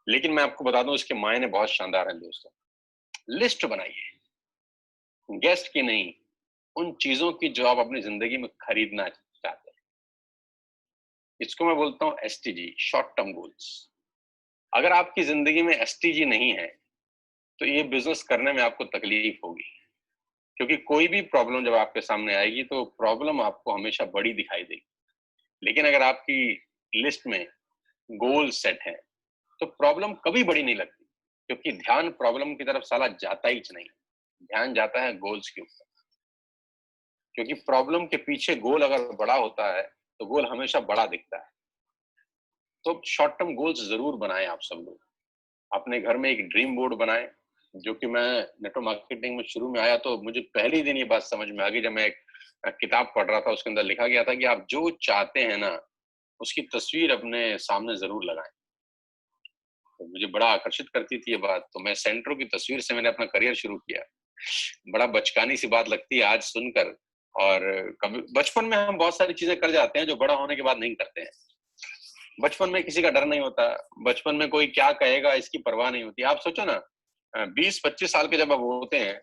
लेकिन मैं आपको बता दूँ इसके मायने बहुत शानदार हैं दोस्तों। लिस्ट बनाइए, गेस्ट की नहीं, उन चीज़ों की जो आप अपनी ज़िंदगी में खरीदना चाहते हैं। इसको मैं बोलता हूँ एसटीजी, शॉर्ट टर्म गोल्स। अगर आपकी ज़िंदगी में एसटीजी नहीं है, तो ये बिज़नेस करने में आपको तकलीफ होगी। क्योंकि कोई भी प्रॉब्लम जब आपके सामने आएगी, तो प्रॉब्लम आपको हमेशा बड़ी दिखाई देगी। लेकिन अगर आपकी लिस्ट में गोल सेट है, तो प्रॉब्लम कभी बड़ी नहीं लगती, क्योंकि ध्यान प्रॉब्लम की तरफ साला जाता ही नहीं। ध्यान जाता है गोल्स के ऊपर, क्योंकि प्रॉब्लम के पीछे गोल अगर बड़ा होता है, तो गोल हमेशा बड़ा दिखता है। तो शॉर्ट टर्म गोल्स ज़रूर बनाएँ आप सब लोग। अपने घर में एक ड्रीम बोर्ड बनाएँ, जो कि मैं नेटवर्क मार्केटिंग में शुरू में आया तो मुझे पहले ही दिन ये बात समझ में आ गई जब मैं एक किताब पढ़ रहा था, उसके अंदर लिखा गया था कि आप जो चाहते हैं ना, उसकी तस्वीर अपने सामने ज़रूर लगाएँ। तो मुझे बड़ा आकर्षित करती थी ये बात, तो मैं सेंट्रो की तस्वीर से मैंने अपना करियर शुरू किया। बड़ा बचकानी सी बात लगती है आज सुनकर और कभी बचपन में हम बहुत सारी चीज़ें कर जाते हैं जो बड़ा होने के बाद नहीं करते हैं। बचपन में किसी का डर नहीं होता, बचपन में कोई क्या कहेगा इसकी परवाह नहीं होती। आप सोचो ना 20-25 साल के जब आप होते हैं,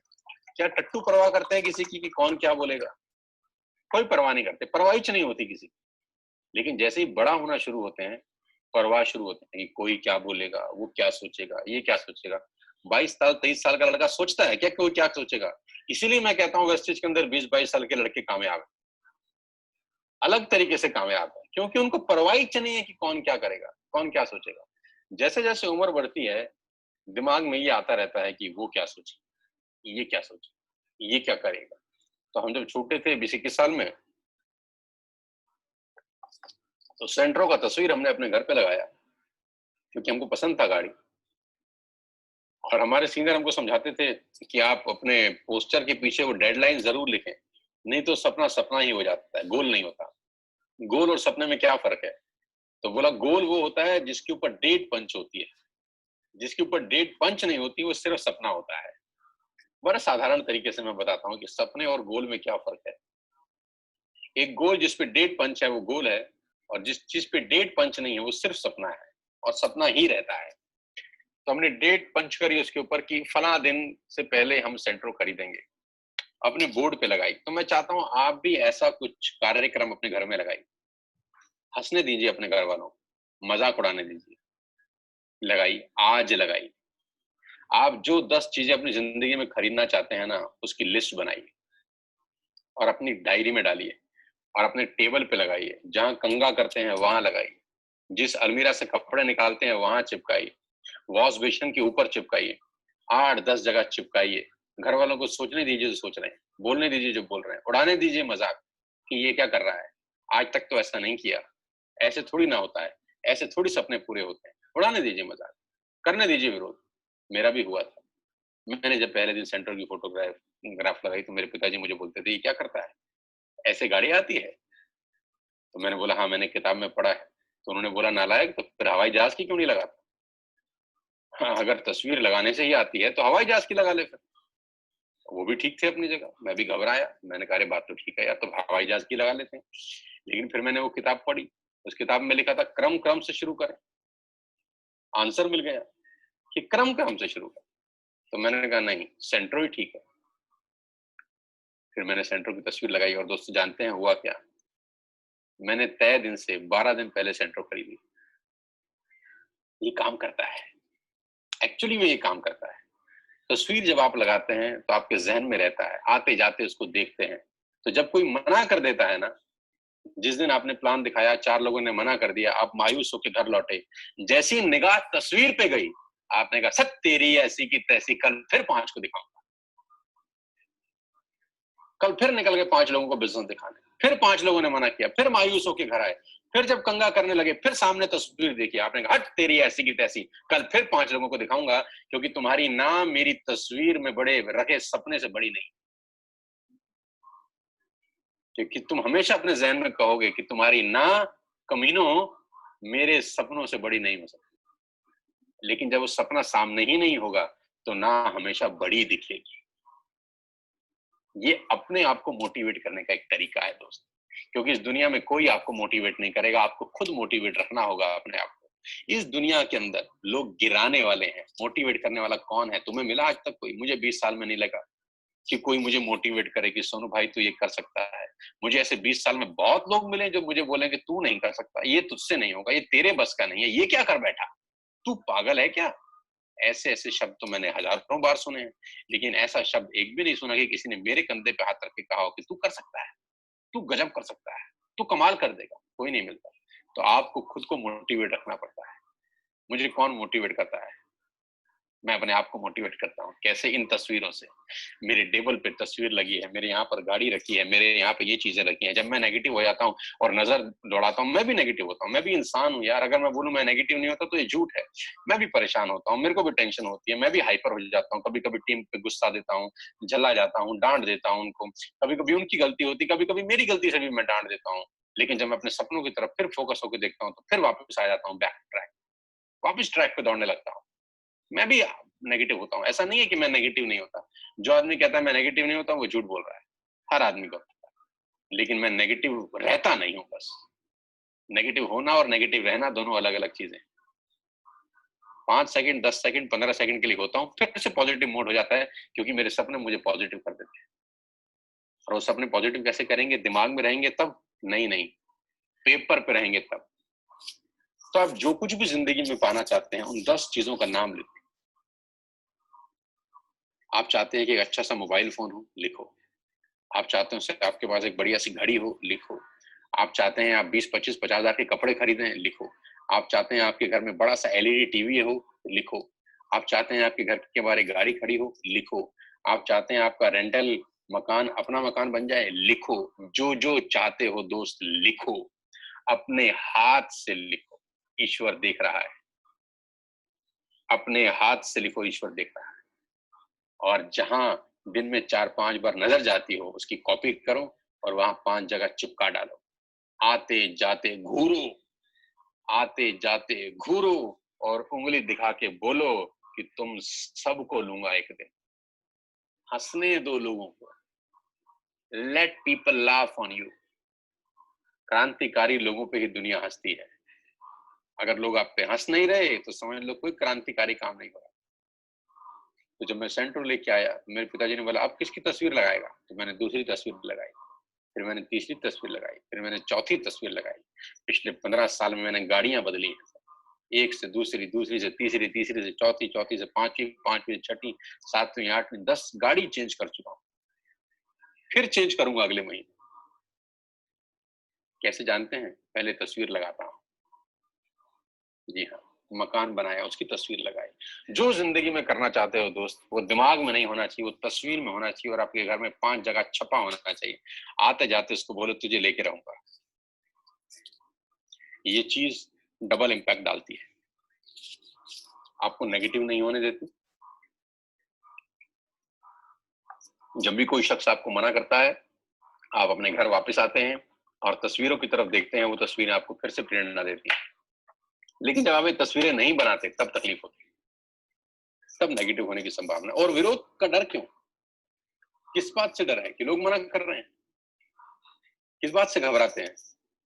क्या टट्टू परवाह करते हैं किसी की कि कौन क्या बोलेगा? कोई परवाह नहीं करते, परवाह नहीं होती किसी की। लेकिन जैसे ही बड़ा होना शुरू होते हैं, परवाह शुरू होती है कि कोई क्या बोलेगा, वो क्या सोचेगा, ये क्या सोचेगा? 22 साल, 23 साल का लड़का सोचता है क्या कोई क्या सोचेगा? इसीलिए मैं कहता हूँ वेस्टेज के अंदर 20-22 साल के लड़के कामयाब हैं। अलग तरीके से कामयाब हैं, क्योंकि उनको परवाह ही नहीं है कि कौन क्या करेगा, कौन क्या सोचेगा। जैसे-जैसे उम्र बढ़ती है, दिमाग में ये आता रहता है कि वो क्या सोचेगा, ये क्या सोचेगा, ये क्या करेगा। तो हम जब छोटे थे 20-21 साल में, तो सेंट्रो का तस्वीर हमने अपने घर पे लगाया, क्योंकि हमको पसंद था गाड़ी। और हमारे सीनियर हमको समझाते थे कि आप अपने पोस्टर के पीछे वो डेडलाइन ज़रूर लिखें, नहीं तो सपना सपना ही हो जाता है, गोल नहीं होता। गोल और सपने में क्या फ़र्क है? तो बोला गोल वो होता है जिसके ऊपर डेट पंच होती है, जिसके ऊपर डेट पंच नहीं होती वो सिर्फ सपना होता है। बड़ा साधारण तरीके से मैं बताता हूँ कि सपने और गोल में क्या फ़र्क है। एक गोल जिस पे डेट पंच है वो गोल है और जिस चीज़ पे डेट पंच नहीं है वो सिर्फ सपना है और सपना ही रहता है। तो हमने डेट पंच करी उसके ऊपर कि फलां दिन से पहले हम सेंट्रो खरीदेंगे। अपने बोर्ड पे लगाई। तो मैं चाहता हूँ आप भी ऐसा कुछ कार्यक्रम अपने घर में लगाइए। हँसने दीजिए अपने घरवालों को, मज़ाक उड़ाने दीजिए। लगाइए, आज लगाइए। आप जो 10 चीजें अपनी जिंदगी में खरीदना चाहते हैं ना, उसकी लिस्ट बनाइए और अपनी डायरी में डालिए और अपने टेबल पे लगाइए। जहां कंघा करते हैं वहां लगाइए, जिस अलमीरा से कपड़े निकालते हैं वहां चिपकाइए, वॉश बेसिन के ऊपर चिपकाइए, 8-10 जगह चिपकाइए। घर वालों को सोचने दीजिए जो सोच रहे हैं, बोलने दीजिए जो बोल रहे हैं, उड़ाने दीजिए मजाक कि ये क्या कर रहा है, आज तक तो ऐसा नहीं किया, ऐसे थोड़ी ना होता है, ऐसे थोड़ी सपने पूरे होते हैं। उड़ाने दीजिए मजाक, करने दीजिए विरोध। मेरा भी हुआ था। मैंने जब पहले दिन सेंटर की फोटोग्राफ ग्राफ लगाई तो मेरे पिताजी मुझे बोलते थे, ये क्या करता है, ऐसे गाड़ी आती है? तो मैंने बोला, हाँ मैंने किताब में पढ़ा है। तो उन्होंने बोला, नालायक, तो फिर हवाई जहाज की क्यों नहीं लगाता? हाँ, अगर तस्वीर लगाने से ही आती है तो हवाई जहाज की लगा ले फिर। वो भी ठीक थे अपनी जगह, मैं भी घबराया। मैंने कहा, अरे बात तो ठीक है यार, तो हवाई जहाज की लगा लेते हैं। लेकिन फिर मैंने वो किताब पढ़ी, उस किताब में लिखा था क्रम क्रम से शुरू करें। आंसर मिल गया कि क्रम क्रम से शुरू करें। तो मैंने कहा नहीं, सेंट्रो ही ठीक है। फिर मैंने सेंट्रो की तस्वीर लगाई और दोस्तों जानते हैं हुआ क्या? मैंने तय दिन से 12 दिन पहले सेंट्रो खरीदी। ये काम करता है, एक्चुअली में ये काम करता है। तस्वीर जब आप लगाते हैं तो आपके जहन में रहता है, आते जाते उसको देखते हैं। तो जब कोई मना कर देता है ना, जिस दिन आपने प्लान दिखाया, 4 लोगों ने मना कर दिया, आप मायूस होकर घर लौटे, जैसी निगाह तस्वीर पे गई, आपने कहा, सत तेरी ऐसी की तैसी, कल फिर 5 को दिखाऊंगा। कल फिर निकल गए 5 लोगों को बिजनेस दिखाने, फिर 5 लोगों ने मना किया, फिर मायूस होकर घर आए। फिर जब कंगा करने लगे, फिर सामने तस्वीर देखी, आपने कहा, हट तेरी ऐसी की तैसी, कल फिर 5 लोगों को दिखाऊंगा, क्योंकि तुम्हारी नाम मेरी तस्वीर में बड़े रखे सपने से बड़ी नहीं। क्योंकि तुम हमेशा अपने जहन में कहोगे कि तुम्हारी ना कमीनों मेरे सपनों से बड़ी नहीं हो सकती। लेकिन जब वो सपना सामने ही नहीं होगा तो ना हमेशा बड़ी दिखेगी। ये अपने आप को मोटिवेट करने का एक तरीका है दोस्त, क्योंकि इस दुनिया में कोई आपको मोटिवेट नहीं करेगा, आपको खुद मोटिवेट रखना होगा अपने आप को। इस दुनिया के अंदर लोग गिराने वाले हैं, मोटिवेट करने वाला कौन है? तुम्हें मिला आज तक कोई? मुझे 20 साल में नहीं लगा कि कोई मुझे मोटिवेट करे कि सोनू भाई तू ये कर सकता है। मुझे ऐसे 20 साल में बहुत लोग मिले जो मुझे बोले कि तू नहीं कर सकता, ये तुझसे नहीं होगा, ये तेरे बस का नहीं है, ये क्या कर बैठा, तू पागल है क्या? ऐसे ऐसे शब्द तो मैंने हजारों बार सुने हैं, लेकिन ऐसा शब्द एक भी नहीं सुना कि किसी ने मेरे कंधे पे हाथ रख के कहा हो कि तू कर सकता है, तू गजब कर सकता है, तू कमाल कर देगा। कोई नहीं मिलता। तो आपको खुद को मोटिवेट रखना पड़ता है। मुझे कौन मोटिवेट करता है? मैं अपने आप को मोटिवेट करता हूँ। कैसे? इन तस्वीरों से। मेरे टेबल पे तस्वीर लगी है, मेरे यहाँ पर गाड़ी रखी है, मेरे यहाँ पे ये चीजें रखी हैं। जब मैं नेगेटिव हो जाता हूँ और नजर दौड़ाता हूँ, मैं भी नेगेटिव होता हूँ। मैं भी इंसान हूँ यार। अगर मैं बोलूँ मैं नेगेटिव नहीं होता तो ये झूठ है। मैं भी परेशान होता हूँ, मेरे को भी टेंशन होती है, मैं भी हाइपर हो जाता हूँ। कभी कभी टीम पे गुस्सा देता हूँ, झल्ला जाता हूँ, डांट देता हूँ उनको। कभी कभी उनकी गलती होती, कभी कभी मेरी गलती से भी मैं डांट देता हूँ। लेकिन जब मैं अपने सपनों की तरफ फिर फोकस होकर देखता हूँ तो फिर वापस आ जाता हूँ बैक ट्रैक, वापस ट्रैक पे दौड़ने लगता हूँ। मैं भी नेगेटिव होता हूँ, ऐसा नहीं है कि मैं नेगेटिव नहीं होता। जो आदमी कहता है मैं नेगेटिव नहीं होता वो झूठ बोल रहा है। हर आदमी को होता है। लेकिन मैं नेगेटिव रहता नहीं हूँ बस। नेगेटिव होना और नेगेटिव रहना दोनों अलग अलग चीजें। 5 सेकंड, 10 सेकंड, 15 सेकंड के लिए होता हूँ, फिर से पॉजिटिव मोड हो जाता है, क्योंकि मेरे सपने मुझे पॉजिटिव कर देते हैं। और वो सपने पॉजिटिव कैसे करेंगे? दिमाग में रहेंगे तब? नहीं नहीं, पेपर पे रहेंगे तब। तो आप जो कुछ भी जिंदगी में पाना चाहते हैं उन 10 चीजों का नाम लिखो। आप चाहते हैं कि एक अच्छा सा मोबाइल फोन हो, लिखो। आप चाहते हो आपके पास एक बढ़िया सी घड़ी हो, लिखो। आप चाहते हैं आप 20-25-50 हजार के कपड़े खरीदें, लिखो। आप चाहते हैं आपके घर में बड़ा सा एलईडी टीवी हो, लिखो। आप चाहते हैं आपके घर के बाहर एक गाड़ी खड़ी हो, लिखो। आप चाहते हैं आपका रेंटल मकान अपना मकान बन जाए, लिखो। जो जो चाहते हो दोस्त, लिखो। अपने हाथ से लिखो, ईश्वर देख रहा है। अपने हाथ से लिखो, ईश्वर देख रहा है। और जहां दिन में 4-5 बार नजर जाती हो उसकी कॉपी करो और वहां 5 जगह चिपका डालो। आते जाते घूरो, आते जाते घूरो, और उंगली दिखा के बोलो कि तुम सबको लूंगा एक दिन। हंसने दो लोगों को। Let people laugh on you. क्रांतिकारी लोगों पे ही दुनिया हंसती है। अगर लोग आप पे हंस नहीं रहे तो समझ लो कोई क्रांतिकारी काम नहीं हो रहा। तो जब मैं सेंटर लेके आया, मेरे पिताजी ने बोला अब किसकी तस्वीर लगाएगा? तो मैंने दूसरी तस्वीर लगाई, फिर मैंने तीसरी तस्वीर लगाई, फिर मैंने चौथी तस्वीर लगाई। पिछले 15 साल में मैंने गाड़ियां बदली हैं, एक से दूसरी, दूसरी से तीसरी, तीसरी से चौथी, चौथी से पांचवी, पांचवी से छठी, सातवीं, आठवीं, 10 गाड़ी चेंज कर चुका हूँ। फिर चेंज करूंगा अगले महीने। कैसे जानते हैं? पहले तस्वीर लगाता हूँ। जी हाँ, मकान बनाया, उसकी तस्वीर लगाई। जो ज़िंदगी में करना चाहते हो दोस्त, वो दिमाग में नहीं होना चाहिए, वो तस्वीर में होना चाहिए और आपके घर में 5 जगह छपा होना चाहिए। आते-जाते उसको बोलो तुझे लेके रहूँगा। ये चीज़ डबल इम्पैक्ट डालती है। आपको नेगेटिव नहीं होने देती। जब भी कोई शख्स आपको मना करता है, आप अपने घर वापस आते हैं और तस्वीरों की तरफ देखते हैं, वो तस्वीरें आपको फिर से प्रेरणा देती हैं। लेकिन जब आप ये तस्वीरें नहीं बनाते, तब तकलीफ होती है, तब नेगेटिव होने की संभावना। और विरोध का डर क्यों? किस बात से डर है? कि लोग मना कर रहे हैं? किस बात से घबराते हैं?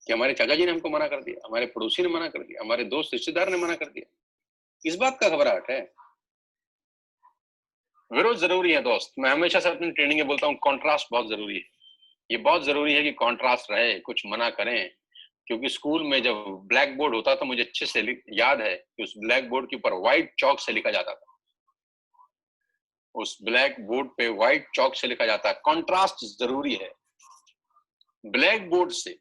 कि हमारे चाचा जी ने हमको मना कर दिया, हमारे पड़ोसी ने मना कर दिया, हमारे दोस्त रिश्तेदार ने मना कर दिया। इस बात का घबराहट है। विरोध ज़रूरी है दोस्त। मैं हमेशा से अपनी ट्रेनिंग में बोलता हूँ कॉन्ट्रास्ट बहुत ज़रूरी है। ये बहुत ज़रूरी है कि कॉन्ट्रास्ट रहे, कुछ मना करें। क्योंकि स्कूल में जब ब्लैक बोर्ड होता था, मुझे अच्छे से याद है कि उस ब्लैक बोर्ड के ऊपर व्हाइट चॉक से लिखा जाता था। उस ब्लैक बोर्ड पे व्हाइट चॉक से लिखा जाता है, कॉन्ट्रास्ट ज़रूरी है। ब्लैक बोर्ड से,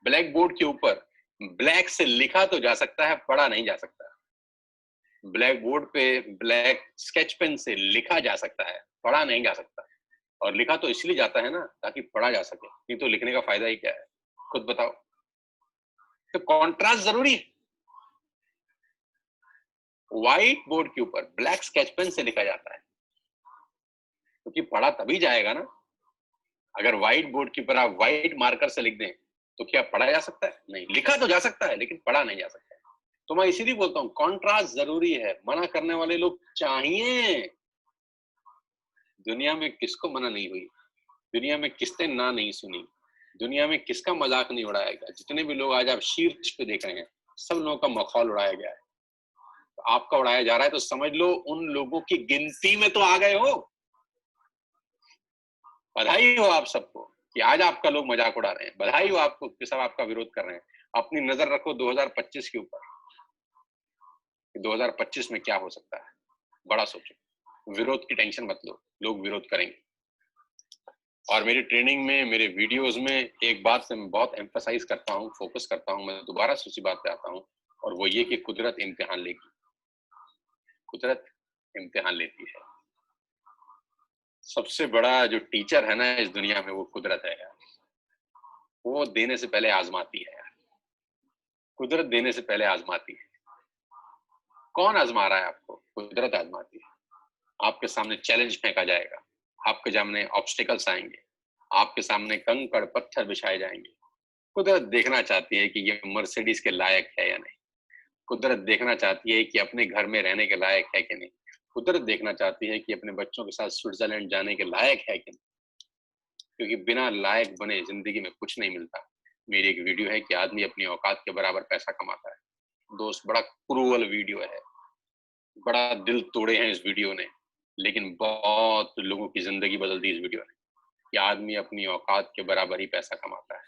ब्लैक बोर्ड के ऊपर ब्लैक से लिखा तो जा सकता है, पढ़ा नहीं जा सकता। ब्लैक बोर्ड पे ब्लैक स्केच पेन से लिखा जा सकता है, पढ़ा नहीं जा सकता। और लिखा तो इसलिए जाता है ना ताकि पढ़ा जा सके, नहीं तो लिखने का फायदा ही क्या है? खुद बताओ। तो कॉन्ट्रास्ट जरूरी है। व्हाइट बोर्ड के ऊपर ब्लैक स्केच पेन से लिखा जाता है, क्योंकि पढ़ा तभी जाएगा ना। अगर व्हाइट बोर्ड के ऊपर आप व्हाइट मार्कर से लिख दें तो क्या पढ़ा जा सकता है? नहीं। लिखा तो जा सकता है लेकिन पढ़ा नहीं जा सकता। तो मैं इसीलिए बोलता हूँ कॉन्ट्रास्ट जरूरी है। मना करने वाले लोग चाहिए। दुनिया में किसको मना नहीं हुई? दुनिया में किसने ना नहीं सुनी? दुनिया में किसका मजाक नहीं उड़ाया गया? जितने भी लोग आज आप शीर्ष पे देख रहे हैं, सब लोगों का मखौल उड़ाया गया है। तो आपका उड़ाया जा रहा है तो समझ लो उन लोगों की गिनती में तो आ गए हो। बधाई हो आप सबको कि आज आपका लोग मजाक उड़ा रहे हैं। बधाई हो आपको कि सब आपका विरोध कर रहे हैं। अपनी नजर रखो 2025 के ऊपर, 2025 में क्या हो सकता है। बड़ा सोचो। विरोध की टेंशन मत लो, लोग विरोध करेंगे। और मेरी ट्रेनिंग में, मेरे वीडियोस में एक बात से मैं बहुत एम्फसाइज करता हूँ, फोकस करता हूँ, मैं दोबारा से उसी बात पे आता हूँ, और वो ये कि कुदरत इम्तिहान लेगी। कुदरत इम्तिहान लेती है। सबसे बड़ा जो टीचर है ना इस दुनिया में, वो कुदरत है यार। वो देने से पहले आजमाती है यार। कुदरत देने से पहले आजमाती है। कौन आजमा रहा है आपको? कुदरत आजमाती है। आपके सामने चैलेंज फेंका जाएगा, आपके सामने ऑब्स्टिकल्स आएंगे, आपके सामने कंकड़ पत्थर बिछाए जाएंगे। कुदरत देखना चाहती है कि ये मर्सिडीज के लायक है या नहीं। कुदरत देखना चाहती है कि अपने घर में रहने के लायक है कि नहीं। कुदरत देखना चाहती है कि अपने बच्चों के साथ स्विट्जरलैंड जाने के लायक है कि नहीं। क्योंकि बिना लायक बने जिंदगी में कुछ नहीं मिलता। मेरी एक वीडियो है कि आदमी अपनी औकात के बराबर पैसा कमाता है। दोस्त, बड़ा क्रूअल वीडियो है, बड़ा दिल तोड़े हैं इस वीडियो ने, लेकिन बहुत लोगों की जिंदगी बदल दी इस वीडियो ने कि आदमी अपनी औकात के बराबर ही पैसा कमाता है।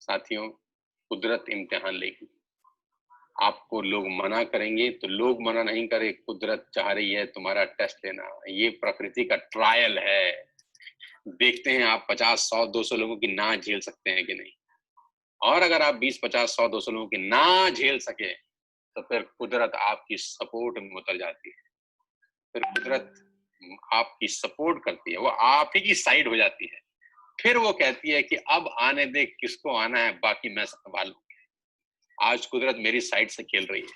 साथियों, कुदरत इम्तिहान लेगी। आपको लोग मना करेंगे तो लोग मना नहीं करे, कुदरत चाह रही है तुम्हारा टेस्ट लेना। ये प्रकृति का ट्रायल है। देखते हैं आप 50, 100, 200 लोगों की ना झेल सकते हैं कि नहीं। और अगर आप 20, 50, 100, 200 लोगों की ना झेल सके तो फिर कुदरत आपकी सपोर्ट में उतर जाती है। फिर कुदरत आपकी सपोर्ट करती है, वो आप ही की साइड हो जाती है। फिर वो कहती है कि अब आने दे, किसको आना है, बाकी मैं संभाल लूंगी। आज कुदरत मेरी साइड से खेल रही है।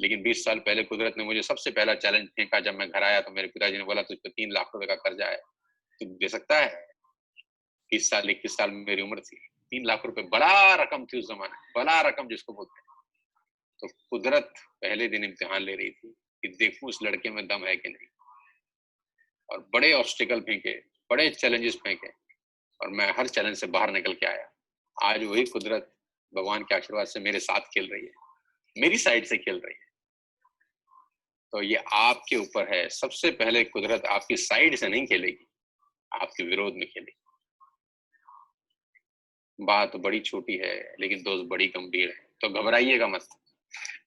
लेकिन 20 साल पहले कुदरत ने मुझे सबसे पहला चैलेंज फेंका। जब मैं घर आया तो मेरे पिताजी ने बोला तुझ पे 3 लाख रुपए का कर्जा है, तू दे सकता है? 30 साल, 21 साल मेरी उम्र थी। 3 लाख रुपए बड़ा रकम थी उस जमाने में, बड़ा रकम जिसको बोलते हैं। तो कुदरत पहले दिन इम्तिहान ले रही थी कि देखूं उस लड़के में दम है कि नहीं। और बड़े ऑब्स्टिकल फेंके, बड़े चैलेंजेस फेंके, और मैं हर चैलेंज से बाहर निकल के आया। आज वही कुदरत भगवान के आशीर्वाद से मेरे साथ खेल रही है, मेरी साइड से खेल रही है। तो ये आपके ऊपर है। सबसे पहले कुदरत आपकी साइड से नहीं खेलेगी, आपके विरोध में खेलेगी। बात बड़ी छोटी है लेकिन दोस्त बड़ी गंभीर है, तो घबराइएगा मत।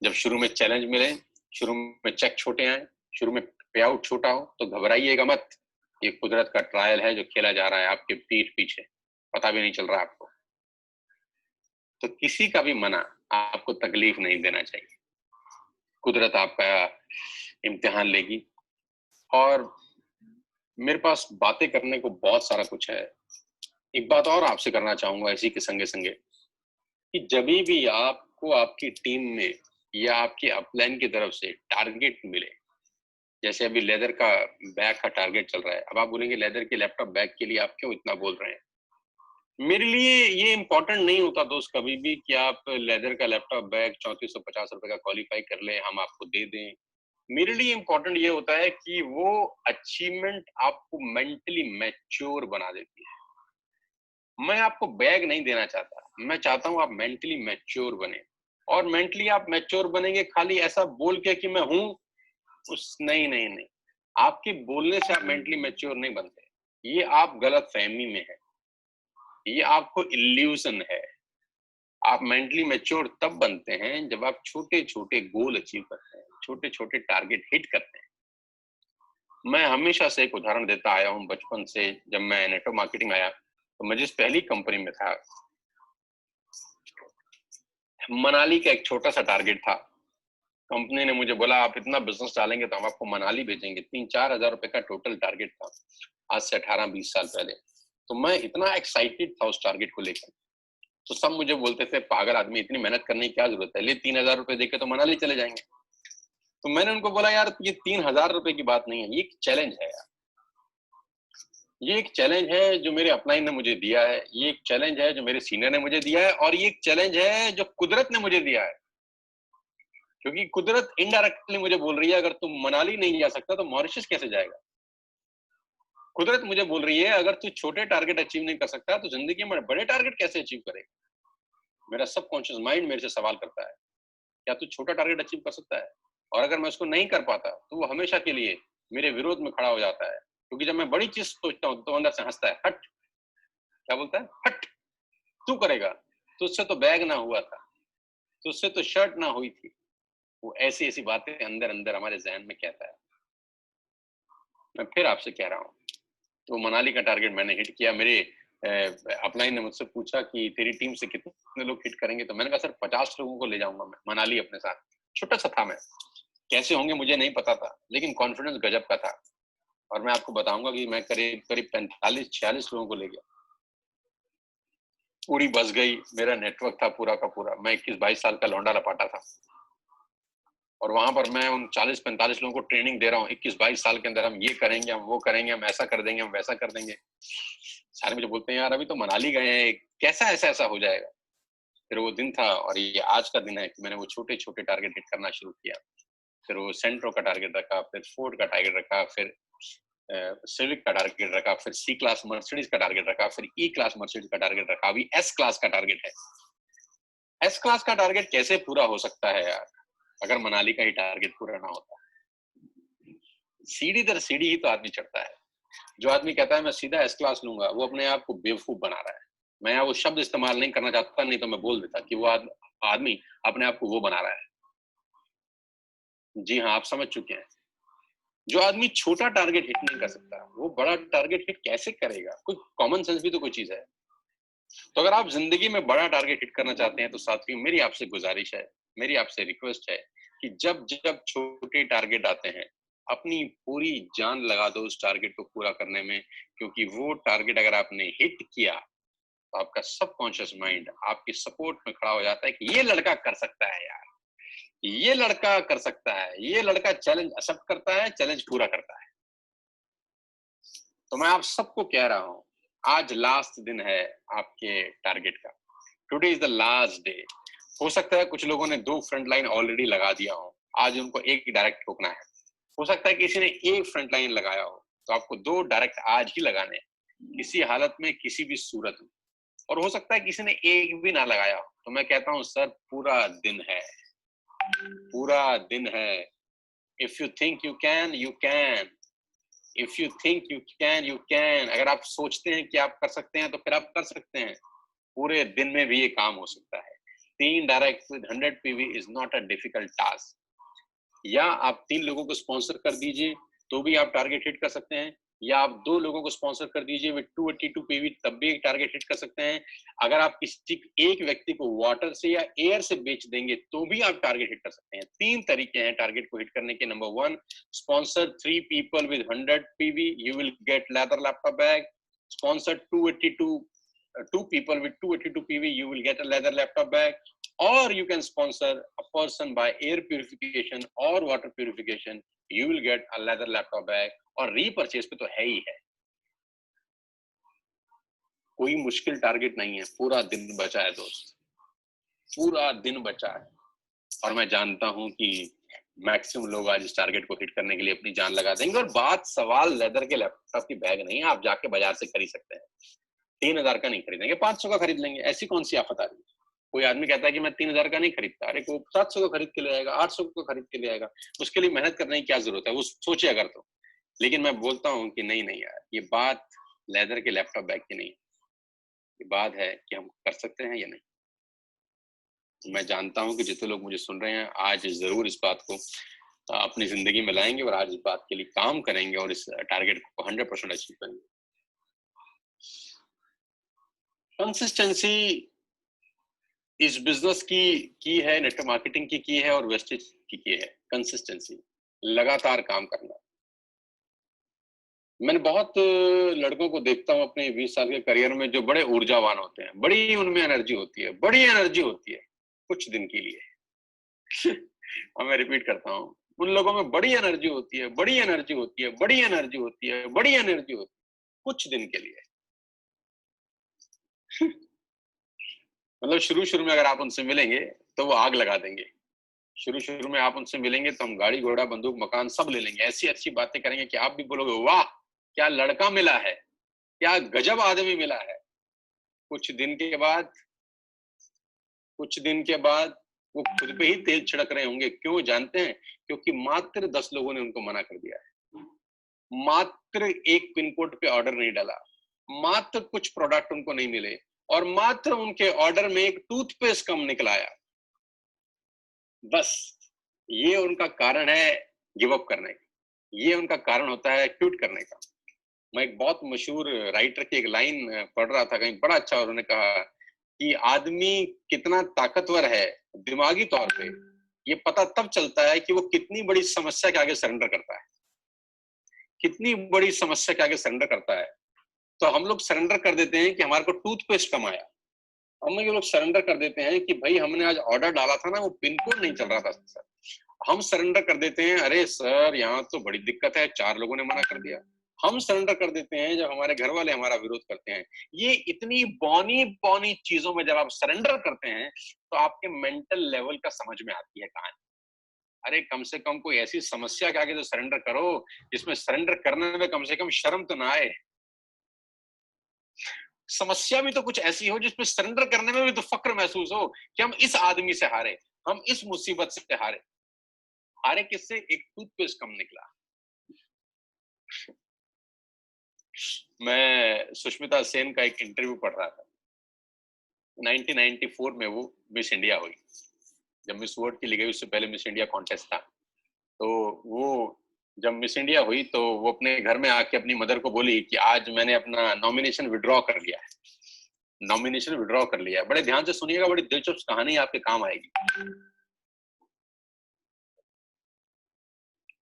जब शुरू में चैलेंज मिले, शुरू में चेक छोटे आए, शुरू में पे आउट छोटा हो, तो घबराइएगा मत। ये कुदरत का ट्रायल है जो खेला जा रहा है आपके पीठ पीछे, पता भी नहीं चल रहा आपको। तो किसी का भी मना आपको तकलीफ नहीं देना चाहिए। कुदरत आपका इम्तिहान लेगी। और मेरे पास बातें करने को बहुत सारा कुछ है। एक बात और आपसे करना चाहूंगा इसी के संगे संगे, कि जभी भी आपको आपकी टीम में या आपके अपलाइन की तरफ से टारगेट मिले, जैसे अभी लेदर का बैग का टारगेट चल रहा है, अब आप बोलेंगे लेदर के लैपटॉप बैग के लिए आप क्यों इतना बोल रहे हैं? मेरे लिए ये इम्पोर्टेंट नहीं होता दोस्त कभी भी कि आप लेदर का लैपटॉप बैग 3450 रुपए का क्वालिफाई कर ले, हम आपको दे दें। मेरे लिए इम्पोर्टेंट ये होता है कि वो अचीवमेंट आपको मेंटली मैच्योर बना देती है। मैं आपको बैग नहीं देना चाहता, मैं चाहता हूं आप मेंटली मैच्योर बने। और मेंटली आप मैच्योर बनेंगे खाली ऐसा बोल के कि मैं हूं उस, नहीं नहीं नहीं, आपके बोलने से आप मेंटली मैच्योर नहीं बनते। ये आप गलत फहमी में है, ये आपको इल्यूजन है। आप मेंटली मैच्योर तब बनते हैं जब आप छोटे छोटे गोल अचीव करते हैं, छोटे छोटे टारगेट हिट करते हैं। मैं हमेशा से एक उदाहरण देता आया हूं बचपन से। जब मैं नेटवर्क मार्केटिंग आया तो मैं जिस पहली कंपनी में था, मनाली का एक छोटा सा टारगेट था। कंपनी ने मुझे बोला आप इतना बिजनेस डालेंगे तो हम आपको मनाली भेजेंगे। 3-4 हजार रुपए का टोटल टारगेट था, आज से 18-20 साल पहले। तो मैं इतना एक्साइटेड था उस टारगेट को लेकर। तो सब मुझे बोलते थे पागल आदमी, इतनी मेहनत करने की क्या जरूरत है, ले 3 हजार रुपए देके तो मनाली चले जाएंगे। तो मैंने उनको बोला यार ये 3 हजार रुपए की बात नहीं है, ये एक चैलेंज है यार। ये एक चैलेंज है जो मेरे अपलाइन ने मुझे दिया है, ये एक चैलेंज है जो मेरे सीनियर ने मुझे दिया है, और ये एक चैलेंज है जो कुदरत ने मुझे दिया है। क्योंकि कुदरत इनडायरेक्टली मुझे बोल रही है अगर तुम मनाली नहीं जा सकता तो मॉरिशस कैसे जाएगा। कुदरत मुझे बोल रही है अगर तू छोटे टारगेट अचीव नहीं कर सकता तो जिंदगी में बड़े टारगेट कैसे अचीव करेगा। मेरा सबकॉन्शियस माइंड मेरे से सवाल करता है, क्या तू छोटा टारगेट अचीव कर सकता है? और अगर मैं उसको नहीं कर पाता तो वो हमेशा के लिए मेरे विरोध में खड़ा हो जाता है। क्योंकि जब मैं बड़ी चीज सोचता हूँ तो अंदर से हंसता है, हट, क्या बोलता है, हट, तू करेगा, तुझसे तो बैग ना हुआ था, तुझसे तो शर्ट ना हुई थी। वो ऐसी ऐसी बातें अंदर अंदर हमारे जहन में कहता है। मैं फिर आपसे कह रहा हूँ, तो मनाली का टारगेट मैंने हिट किया। मेरे अपलाइन ने मुझसे पूछा कि तेरी टीम से कितने लोग हिट करेंगे, तो मैंने कहा सर 50 लोगों को ले जाऊंगा मैं मनाली अपने साथ। छोटा सा था मैं, कैसे होंगे मुझे नहीं पता था, लेकिन कॉन्फिडेंस गजब का था। और मैं आपको बताऊंगा कि मैं करीब करीब 45-46 लोगों को ले गया। पूरी बस गई, मेरा नेटवर्क था पूरा का पूरा। मैं 21-22 साल का लौंडा लपाटा था, और वहां पर मैं उन 40-45 लोगों को ट्रेनिंग दे रहा हूँ। 21-22 साल के अंदर हम ये करेंगे, हम वो करेंगे, हम ऐसा कर देंगे, हम वैसा कर देंगे। सारे मुझे बोलते हैं यार अभी तो मनाली गए हैं, कैसा ऐसा ऐसा हो जाएगा। फिर वो दिन था और ये आज का दिन है कि मैंने वो छोटे छोटे टारगेट हिट करना शुरू किया। फिर वो सेंट्रो का टारगेट रखा, फिर फोर्ड का टारगेट रखा, फिर सिविक का टारगेट रखा, फिर सी क्लास मर्सिडीज का टारगेट रखा, फिर ई क्लास मर्सिडीज का टारगेट रखा, अभी एस क्लास का टारगेट है। एस क्लास का टारगेट कैसे पूरा हो सकता है यार अगर मनाली का ही टारगेट पूरा ना होता। सीढ़ी दर सीढ़ी ही तो आदमी चढ़ता है। जो आदमी कहता है मैं सीधा एस क्लास लूंगा, वो अपने आप को बेवकूफ बना रहा है। मैं वो शब्द इस्तेमाल नहीं करना चाहता, नहीं तो मैं बोल देता कि वो आदमी अपने आप को वो बना रहा है। जी हाँ, आप समझ चुके हैं। जो आदमी छोटा टारगेट हिट नहीं कर सकता वो बड़ा टारगेट हिट कैसे करेगा? कोई कॉमन सेंस भी तो कोई चीज है। तो अगर आप जिंदगी में बड़ा टारगेट हिट करना चाहते हैं तो साथियों मेरी आपसे गुजारिश है, मेरी आपसे रिक्वेस्ट है कि जब जब छोटे टारगेट आते हैं अपनी पूरी जान लगा दो उस टारगेट को पूरा करने में। क्योंकि वो टारगेट अगर आपने हिट किया तो आपका सबकॉन्शियस माइंड आपकी सपोर्ट में खड़ा हो जाता है कि ये लड़का कर सकता है यार, ये लड़का कर सकता है, ये लड़का चैलेंज एक्सेप्ट करता है, चैलेंज पूरा करता है। तो मैं आप सबको कह रहा हूं, आज लास्ट दिन है आपके टारगेट का। Today is the last day. हो सकता है कुछ लोगों ने 2 फ्रंट लाइन ऑलरेडी लगा दिया हो, आज उनको एक डायरेक्ट ठोकना है। हो सकता है किसी ने एक फ्रंट लाइन लगाया हो, तो आपको 2 डायरेक्ट आज ही लगाने हैं, किसी हालत में किसी भी सूरत में। और हो सकता है किसी ने एक भी ना लगाया हो, तो मैं कहता हूं सर पूरा दिन है, पूरा दिन है। If you think you can, you can. If you think you can, you can. अगर आप सोचते हैं कि आप कर सकते हैं तो फिर आप कर सकते हैं। पूरे दिन में भी ये काम हो सकता है। 3 direct with 100 PV is not a difficult task. या आप 3 लोगों को स्पॉन्सर कर दीजिए तो भी आप टारगेट हिट कर सकते हैं, या आप 2 लोगों को स्पॉन्सर कर दीजिए विद 282 पीवी तब भी एक टारगेट हिट कर सकते हैं। अगर आप किसी एक व्यक्ति को वाटर से या एयर से बेच देंगे तो भी आप टारगेट हिट कर सकते हैं। 3 तरीके हैं टारगेट को हिट करने के। Number 1, sponsor 3 people with 100 PV, you will get leather laptop bag. Sponsor 2 people with 282 PV, you will get a leather laptop bag. Or you can sponsor a person by air purification or water purification, you will get a leather laptop bag. और repurchase पे तो है ही है, कोई मुश्किल target नहीं है। पूरा दिन बचा है दोस्त, पूरा दिन बचा है, और मैं जानता हूं कि मैक्सिमम लोग आज इस टारगेट को हिट करने के लिए अपनी जान लगा देंगे। और बात सवाल लेदर के लैपटॉप की बैग नहीं है, आप जाके बाजार से खरीद सकते हैं। 3000 का नहीं खरीदेंगे, 500 का खरीद लेंगे। ऐसी कौन सी आफत आ रही है? कोई आदमी कहता है कि मैं 3000 का नहीं खरीदता, अरे को 700 का खरीद के ले आएगा, 800 का खरीद के ले आएगा, उसके लिए मेहनत करने की क्या जरूरत है, वो सोचे अगर तो। लेकिन मैं बोलता हूँ कि नहीं यार, ये बात लेदर के लैपटॉप बैग की नहीं, ये बात है कि हम कर सकते हैं या नहीं। मैं जानता हूँ कि जितने लोग मुझे सुन रहे हैं आज जरूर इस बात को अपनी जिंदगी में लाएंगे और आज इस बात के लिए काम करेंगे और इस टारगेट को 100% अचीव करेंगे। कंसिस्टेंसी इस बिजनेस की है, नेटवर्क मार्केटिंग की है, और वेस्टेज की है। कंसिस्टेंसी, लगातार काम करना। मैंने बहुत लड़कों को देखता हूँ अपने 20 साल के करियर में जो बड़े ऊर्जावान होते हैं, बड़ी उनमें एनर्जी होती है, बड़ी एनर्जी होती है कुछ दिन के लिए। और मैं रिपीट करता हूँ, उन लोगों में बड़ी एनर्जी होती है, बड़ी एनर्जी होती है, बड़ी एनर्जी होती है, बड़ी एनर्जी होती है कुछ दिन के लिए। मतलब शुरू में अगर आप उनसे मिलेंगे तो वो आग लगा देंगे। शुरू में आप उनसे मिलेंगे तो हम गाड़ी घोड़ा बंदूक मकान सब ले लेंगे, ऐसी अच्छी बातें करेंगे कि आप भी बोलोगे वाह क्या लड़का मिला है, क्या गजब आदमी मिला है। कुछ दिन के बाद वो खुद पे ही तेल छिड़क रहे होंगे। क्यों जानते हैं? क्योंकि मात्र 10 लोगों ने उनको मना कर दिया है, मात्र एक पिन कोड पे ऑर्डर नहीं डाला, मात्र कुछ प्रोडक्ट उनको नहीं मिले, और मात्र उनके ऑर्डर में एक टूथपेस्ट कम निकल आया। बस ये उनका कारण है गिव अप करने का, ये उनका कारण होता है क्विट करने का। मैं एक बहुत मशहूर राइटर की एक लाइन पढ़ रहा था कहीं, बड़ा अच्छा उन्होंने कहा कि आदमी कितना ताकतवर है दिमागी तौर पे ये पता तब चलता है कि वो कितनी बड़ी समस्या के आगे सरेंडर करता है, कितनी बड़ी समस्या के आगे सरेंडर करता है। तो हम लोग सरेंडर कर देते हैं कि हमारे को टूथपेस्ट कम आया, हम लोग सरेंडर कर देते हैं कि भाई हमने आज ऑर्डर डाला था ना वो पिन कोड नहीं चल रहा था सर, हम सरेंडर कर देते हैं अरे सर यहाँ तो बड़ी दिक्कत है, 4 लोगों ने मना कर दिया। हम सरेंडर कर देते हैं जब हमारे घर वाले हमारा विरोध करते हैं। ये इतनी बौनी बौनी चीजों में जब आप सरेंडर करते हैं तो आपके मेंटल लेवल का समझ में आती है कहानी। अरे कम से कम कोई ऐसी समस्या के आगे तो सरेंडर करो जिसमें सरेंडर करने में कम से कम शर्म तो ना आए। समस्या भी तो कुछ ऐसी हो जिसमें सरेंडर करने में भी तो फक्र महसूस हो कि हम इस आदमी से हारे, हम इस मुसीबत से हारे। हारे किससे? एक टूथपेस्ट कम निकला। मैं सुष्मिता सेन का एक इंटरव्यू पढ़ रहा था। 1994 में वो मिस इंडिया हुई। जब मिस वर्ल्ड की ली गई उससे पहले मिस इंडिया कॉन्टेस्ट था। तो वो जब मिस इंडिया हुई तो वो अपने घर में आके अपनी मदर को बोली कि आज मैंने अपना नॉमिनेशन विड्रॉ कर लिया है, नॉमिनेशन विड्रॉ कर लिया है। बड़े ध्यान से सुनिएगा, बड़ी दिलचस्प कहानी आपके काम आएगी।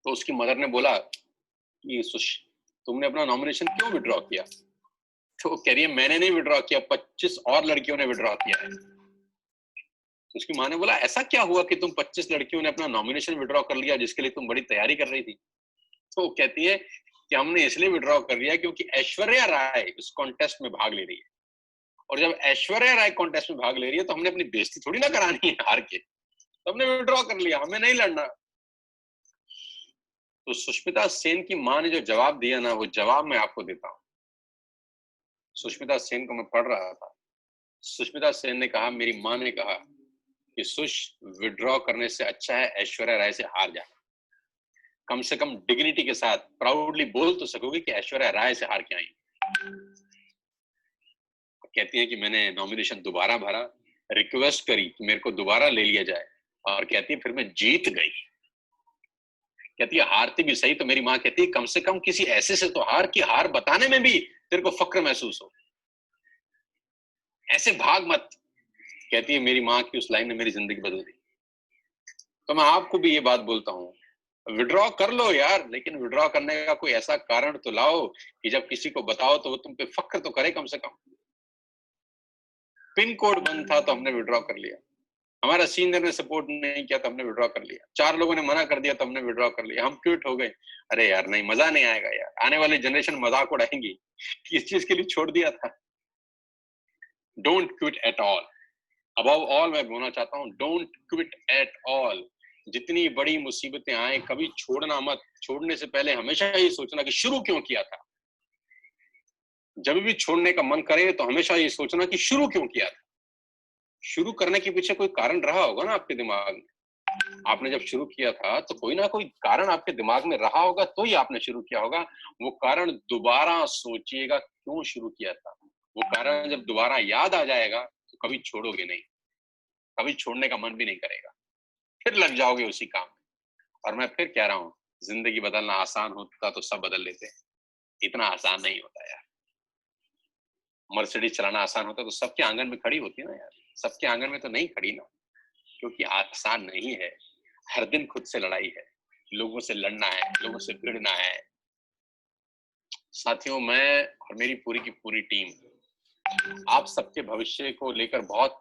तो उसकी मदर ने बोला कि तुमने अपना नॉमिनेशन क्यों विड्रॉ किया? तो कह रही है मैंने नहीं विड्रॉ किया, 25 और लड़कियों ने विड्रॉ किया है। तो उसकी माँ ने बोला ऐसा क्या हुआ कि तुम 25 लड़कियों ने अपना नॉमिनेशन विड्रॉ कर लिया जिसके लिए तुम बड़ी तैयारी कर रही थी? तो वो कहती है कि हमने इसलिए विड्रॉ कर लिया क्योंकि ऐश्वर्या राय इस कॉन्टेस्ट में भाग ले रही है, और जब ऐश्वर्या राय कॉन्टेस्ट में भाग ले रही है तो हमने अपनी बेइज्जती थोड़ी ना करानी है हार के, तो हमने विड्रॉ कर लिया, हमें नहीं लड़ना। तो सुष्मिता सेन की माँ ने जो जवाब दिया ना, वो जवाब मैं आपको देता हूँ। सुष्मिता सेन को मैं पढ़ रहा था। सुष्मिता सेन ने कहा, मेरी माँ ने कहा कि सुश विड्रॉ करने से अच्छा है ऐश्वर्या राय से हार जाना, कम से कम डिग्निटी के साथ प्राउडली बोल तो सकोगे कि ऐश्वर्या राय से हार के आई। कहती है कि मैंने नॉमिनेशन दोबारा भरा, रिक्वेस्ट करी कि मेरे को दोबारा ले लिया जाए, और कहती है फिर मैं जीत गई। कहती है हारती भी सही तो मेरी माँ कहती है कम से कम किसी ऐसे से तो हार कि हार बताने में भी तेरे को फक्र महसूस हो, ऐसे भाग मत। कहती है मेरी माँ की उस लाइन ने मेरी जिंदगी बदल दी। तो मैं आपको भी ये बात बोलता हूँ, विड्रॉ कर लो यार, लेकिन विड्रॉ करने का कोई ऐसा कारण तो लाओ कि जब किसी को बताओ तो वो तुम पे फक्र तो करे कम से कम। पिन कोड बंद था तो हमने विड्रॉ कर लिया, हमारा सीनियर ने सपोर्ट नहीं किया तो हमने विड्रॉ कर लिया, 4 लोगों ने मना कर दिया तो हमने विड्रॉ कर लिया, हम क्विट हो गए। अरे यार नहीं, मजा नहीं आएगा यार, आने वाली जनरेशन मजाक उड़ाएंगी कि इस चीज के लिए छोड़ दिया था। Don't quit at all. Above all मैं बोलना चाहता हूँ, डोंट क्विट एट ऑल। जितनी बड़ी मुसीबतें आए कभी छोड़ना मत। छोड़ने से पहले हमेशा ये सोचना कि शुरू क्यों किया था। जब भी छोड़ने का मन करे तो हमेशा ये सोचना कि शुरू क्यों किया था। शुरू करने के पीछे कोई कारण रहा होगा ना आपके दिमाग में। आपने जब शुरू किया था तो कोई ना कोई कारण आपके दिमाग में रहा होगा, तो ही आपने शुरू किया होगा। वो कारण दोबारा सोचिएगा क्यों शुरू किया था। वो कारण जब दोबारा याद आ जाएगा तो कभी छोड़ोगे नहीं, कभी छोड़ने का मन भी नहीं करेगा, फिर लग जाओगे उसी काम में। और मैं फिर कह रहा हूँ, जिंदगी बदलना आसान होता तो सब बदल लेते, इतना आसान नहीं होता यार। मर्सिडीज चलाना आसान होता तो सबके आंगन में खड़ी होती ना यार, सबके आंगन में तो नहीं खड़ी ना, क्योंकि आसान नहीं है। हर दिन खुद से लड़ाई है, लोगों से लड़ना है, लोगों से भिड़ना है। साथियों, मैं और मेरी पूरी की पूरी टीम आप सबके भविष्य को लेकर बहुत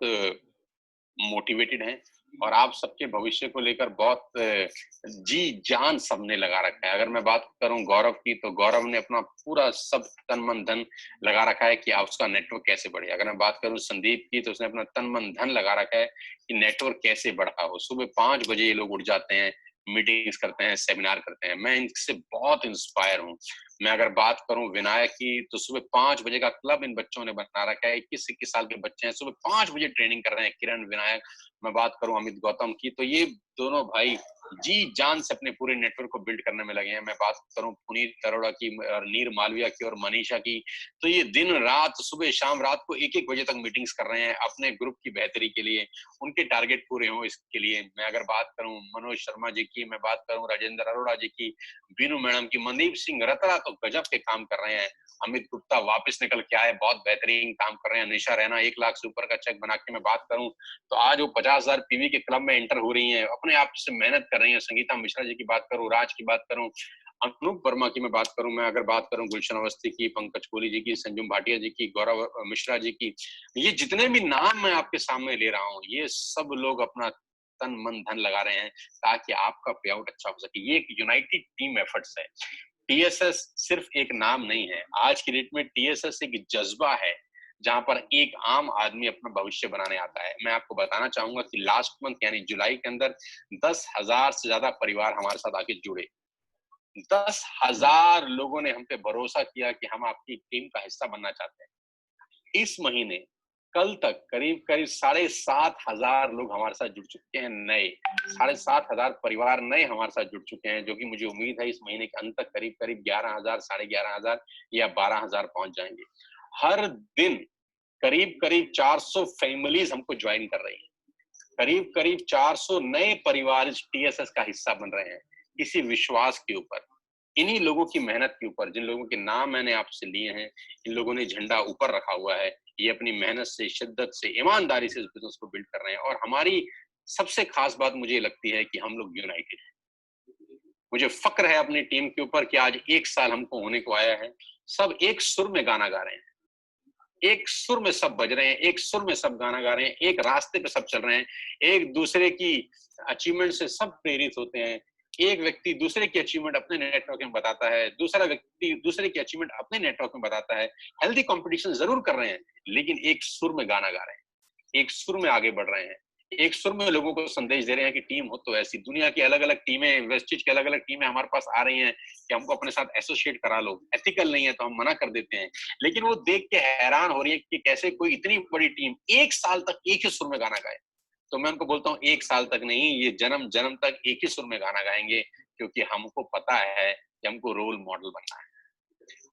मोटिवेटेड हैं, और आप सबके भविष्य को लेकर बहुत जी जान सबने लगा रखा है। अगर मैं बात करूं गौरव की, तो गौरव ने अपना पूरा सब तन मन धन लगा रखा है कि आप उसका नेटवर्क कैसे बढ़े। अगर मैं बात करूं संदीप की, तो उसने अपना तन मन धन लगा रखा है कि नेटवर्क कैसे बढ़ा हो। सुबह 5 बजे ये लोग उठ जाते हैं, मीटिंग्स करते हैं, सेमिनार करते हैं। मैं इनसे बहुत इंस्पायर हूँ। मैं अगर बात करूं विनायक की, तो सुबह 5 बजे का क्लब इन बच्चों ने बना रखा है। 21-21 साल के बच्चे हैं, सुबह 5 बजे ट्रेनिंग कर रहे हैं। किरण, विनायक, मैं बात करूं अमित गौतम की, तो ये दोनों भाई जी जान से अपने पूरे नेटवर्क को बिल्ड करने में लगे हैं। मैं बात करूं पुनीत अरोड़ा की, नीर मालविया की और मनीषा की, तो ये दिन रात, सुबह शाम, रात को 1-1 बजे तक मीटिंग्स कर रहे हैं अपने ग्रुप की बेहतरी के लिए, उनके टारगेट पूरे हों इसके लिए। मैं अगर बात करूं मनोज शर्मा जी की, मैं बात करूं राजेंद्र अरोड़ा जी की, बीनू मैडम की, मनदीप सिंह रतरा तो गजब के काम कर रहे हैं। अमित गुप्ता वापस निकल के आए, बहुत बेहतरीन काम कर रहे हैं। निशा रैना 1 लाख से ऊपर का चेक बना के मैं बात करूं, तो आज वो 50,000 पीवी के क्लब में एंटर हो रही हैं, अपने आप से मेहनत कर रही हैं। संगीता मिश्रा जी की बात करूं, राज की बात करूं, अनूप वर्मा की मैं बात करूं, मैं अगर बात करूं गुलशन अवस्थी की, पंकज कोहली जी की, संजुम भाटिया जी की, गौरव मिश्रा जी की, ये जितने भी नाम मैं आपके सामने ले रहा हूं, ये सब लोग अपना तन मन धन लगा रहे हैं ताकि आपका पे आउट अच्छा हो सके। ये एक यूनाइटेड टीम एफर्ट्स है। टीएसएस सिर्फ एक नाम नहीं है, आज की डेट में टीएसएस एक जज्बा है, जहां पर एक आम आदमी अपना भविष्य बनाने आता है। मैं आपको बताना चाहूंगा कि लास्ट मंथ यानी जुलाई के अंदर 10,000 से ज्यादा परिवार हमारे साथ आके जुड़े। 10,000 लोगों ने हम पे भरोसा किया कि हम आपकी टीम का हिस्सा बनना चाहते हैं। इस महीने कल तक करीब करीब 7,500 लोग हमारे साथ जुड़ चुके हैं, नए 7,500 परिवार नए हमारे साथ जुड़ चुके हैं, जो कि मुझे उम्मीद है इस महीने के अंत तक करीब करीब 11,000, 11,500 या 12,000 पहुंच जाएंगे। हर दिन करीब करीब 400 फैमिलीज हमको ज्वाइन कर रही हैं, करीब करीब 400 नए परिवार इस टीएसएस का हिस्सा बन रहे हैं, इसी विश्वास के ऊपर, इन्हीं लोगों की मेहनत के ऊपर, जिन लोगों के नाम मैंने आपसे लिए हैं। इन लोगों ने झंडा ऊपर रखा हुआ है, ये अपनी मेहनत से, शिद्दत से, ईमानदारी से इस बिजनेस को बिल्ड कर रहे हैं। और हमारी सबसे खास बात मुझे लगती है कि हम लोग यूनाइटेड हैं। मुझे फक्र है अपनी टीम के ऊपर कि आज 1 साल हमको होने को आया है, सब एक सुर में गाना गा रहे हैं, एक सुर में सब बज रहे हैं, एक सुर में सब गाना गा रहे हैं, एक रास्ते पे सब चल रहे हैं, एक दूसरे की अचीवमेंट से सब प्रेरित होते हैं। एक व्यक्ति दूसरे की अचीवमेंट अपने नेटवर्क में बताता है, दूसरा व्यक्ति दूसरे की अचीवमेंट अपने नेटवर्क में बताता है। हेल्दी कंपटीशन जरूर कर रहे हैं, लेकिन एक सुर में गाना गा रहे हैं, एक सुर में आगे बढ़ रहे हैं, एक सुर में लोगों को संदेश दे रहे हैं कि टीम हो तो ऐसी। दुनिया की अलग अलग टीमें, वेस्टिज की अलग अलग टीमें हमारे पास आ रही हैं कि हमको अपने साथ एसोसिएट करा लो, एथिकल नहीं है तो हम मना कर देते हैं, लेकिन वो देख के हैरान हो रही है कि कैसे कोई इतनी बड़ी टीम 1 साल तक एक ही सुर में गाना गाए। तो मैं उनको बोलता हूँ 1 साल तक नहीं, ये जन्म जन्म तक एक ही सुर में गाना गाएंगे, क्योंकि हमको पता है कि हमको रोल मॉडल बनना है।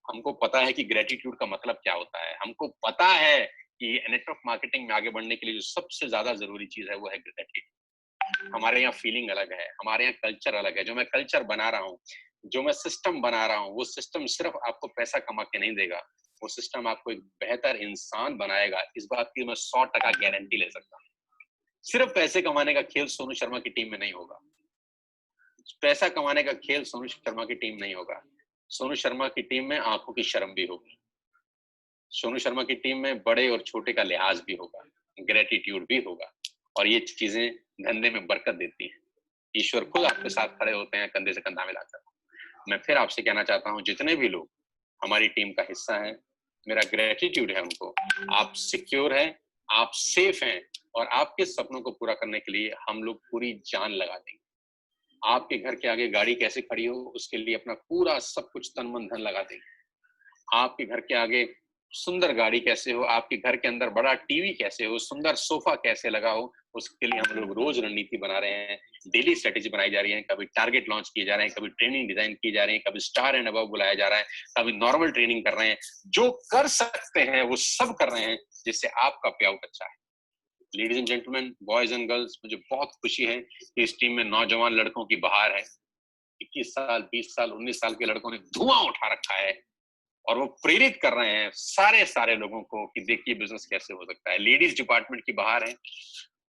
हमको पता है कि ग्रेटिट्यूड का मतलब क्या होता है, हमको पता है कि नेटवर्क मार्केटिंग में आगे बढ़ने के लिए जो सबसे ज्यादा जरूरी चीज है वो है ग्रेटिट्यूड। हमारे यहाँ फीलिंग अलग है, हमारे यहाँ कल्चर अलग है। जो मैं कल्चर बना रहा हूँ, जो मैं सिस्टम बना रहा हूँ, वो सिस्टम सिर्फ आपको पैसा कमा के नहीं देगा, वो सिस्टम आपको एक बेहतर इंसान बनाएगा। इस बात की मैं 100% गारंटी ले सकता हूँ। सिर्फ पैसे कमाने का खेल सोनू शर्मा की टीम में नहीं होगा। पैसा कमाने का खेल सोनू शर्मा की टीम नहीं होगा। सोनू शर्मा की टीम में आंखों की शर्म भी होगी। सोनू शर्मा की टीम में बड़े और छोटे का लिहाज भी होगा, ग्रेटिट्यूड भी होगा, और ये चीजें धंधे में बरकत देती हैं। ईश्वर खुद आपके साथ खड़े होते हैं कंधे से कंधा मिलाकर। मैं फिर आपसे कहना चाहता हूँ, जितने भी लोग हमारी टीम का हिस्सा हैं, मेरा ग्रेटिट्यूड है उनको। आप सिक्योर हैं, आप सेफ हैं, और आपके सपनों को पूरा करने के लिए हम लोग पूरी जान लगा देंगे। आपके घर के आगे गाड़ी कैसे खड़ी हो, उसके लिए अपना पूरा सब कुछ तन मन धन लगा देंगे। आपके घर के आगे सुंदर गाड़ी कैसे हो, आपके घर के अंदर बड़ा टीवी कैसे हो, सुंदर सोफा कैसे लगा हो, उसके लिए हम लोग रोज रणनीति बना रहे हैं, डेली स्ट्रेटेजी बनाई जा रही है। कभी टारगेट लॉन्च किए जा रहे हैं, कभी ट्रेनिंग डिजाइन की जा रही है, कभी स्टार एंड अबव बुलाया जा रहा है, कभी नॉर्मल ट्रेनिंग कर रहे हैं। जो कर सकते हैं वो सब कर रहे हैं, जिससे आपका पे आउट अच्छा है। Ladies and gentleman, boys and girls, मुझे बहुत खुशी है कि इस टीम में नौजवान लड़कों की बहार है। 21 साल, 20 साल, 19 साल के लड़कों ने धुआं उठा रखा है, और वो प्रेरित कर रहे हैं सारे लोगों को कि देखिए बिजनेस कैसे हो सकता है। लेडीज डिपार्टमेंट की बाहर है,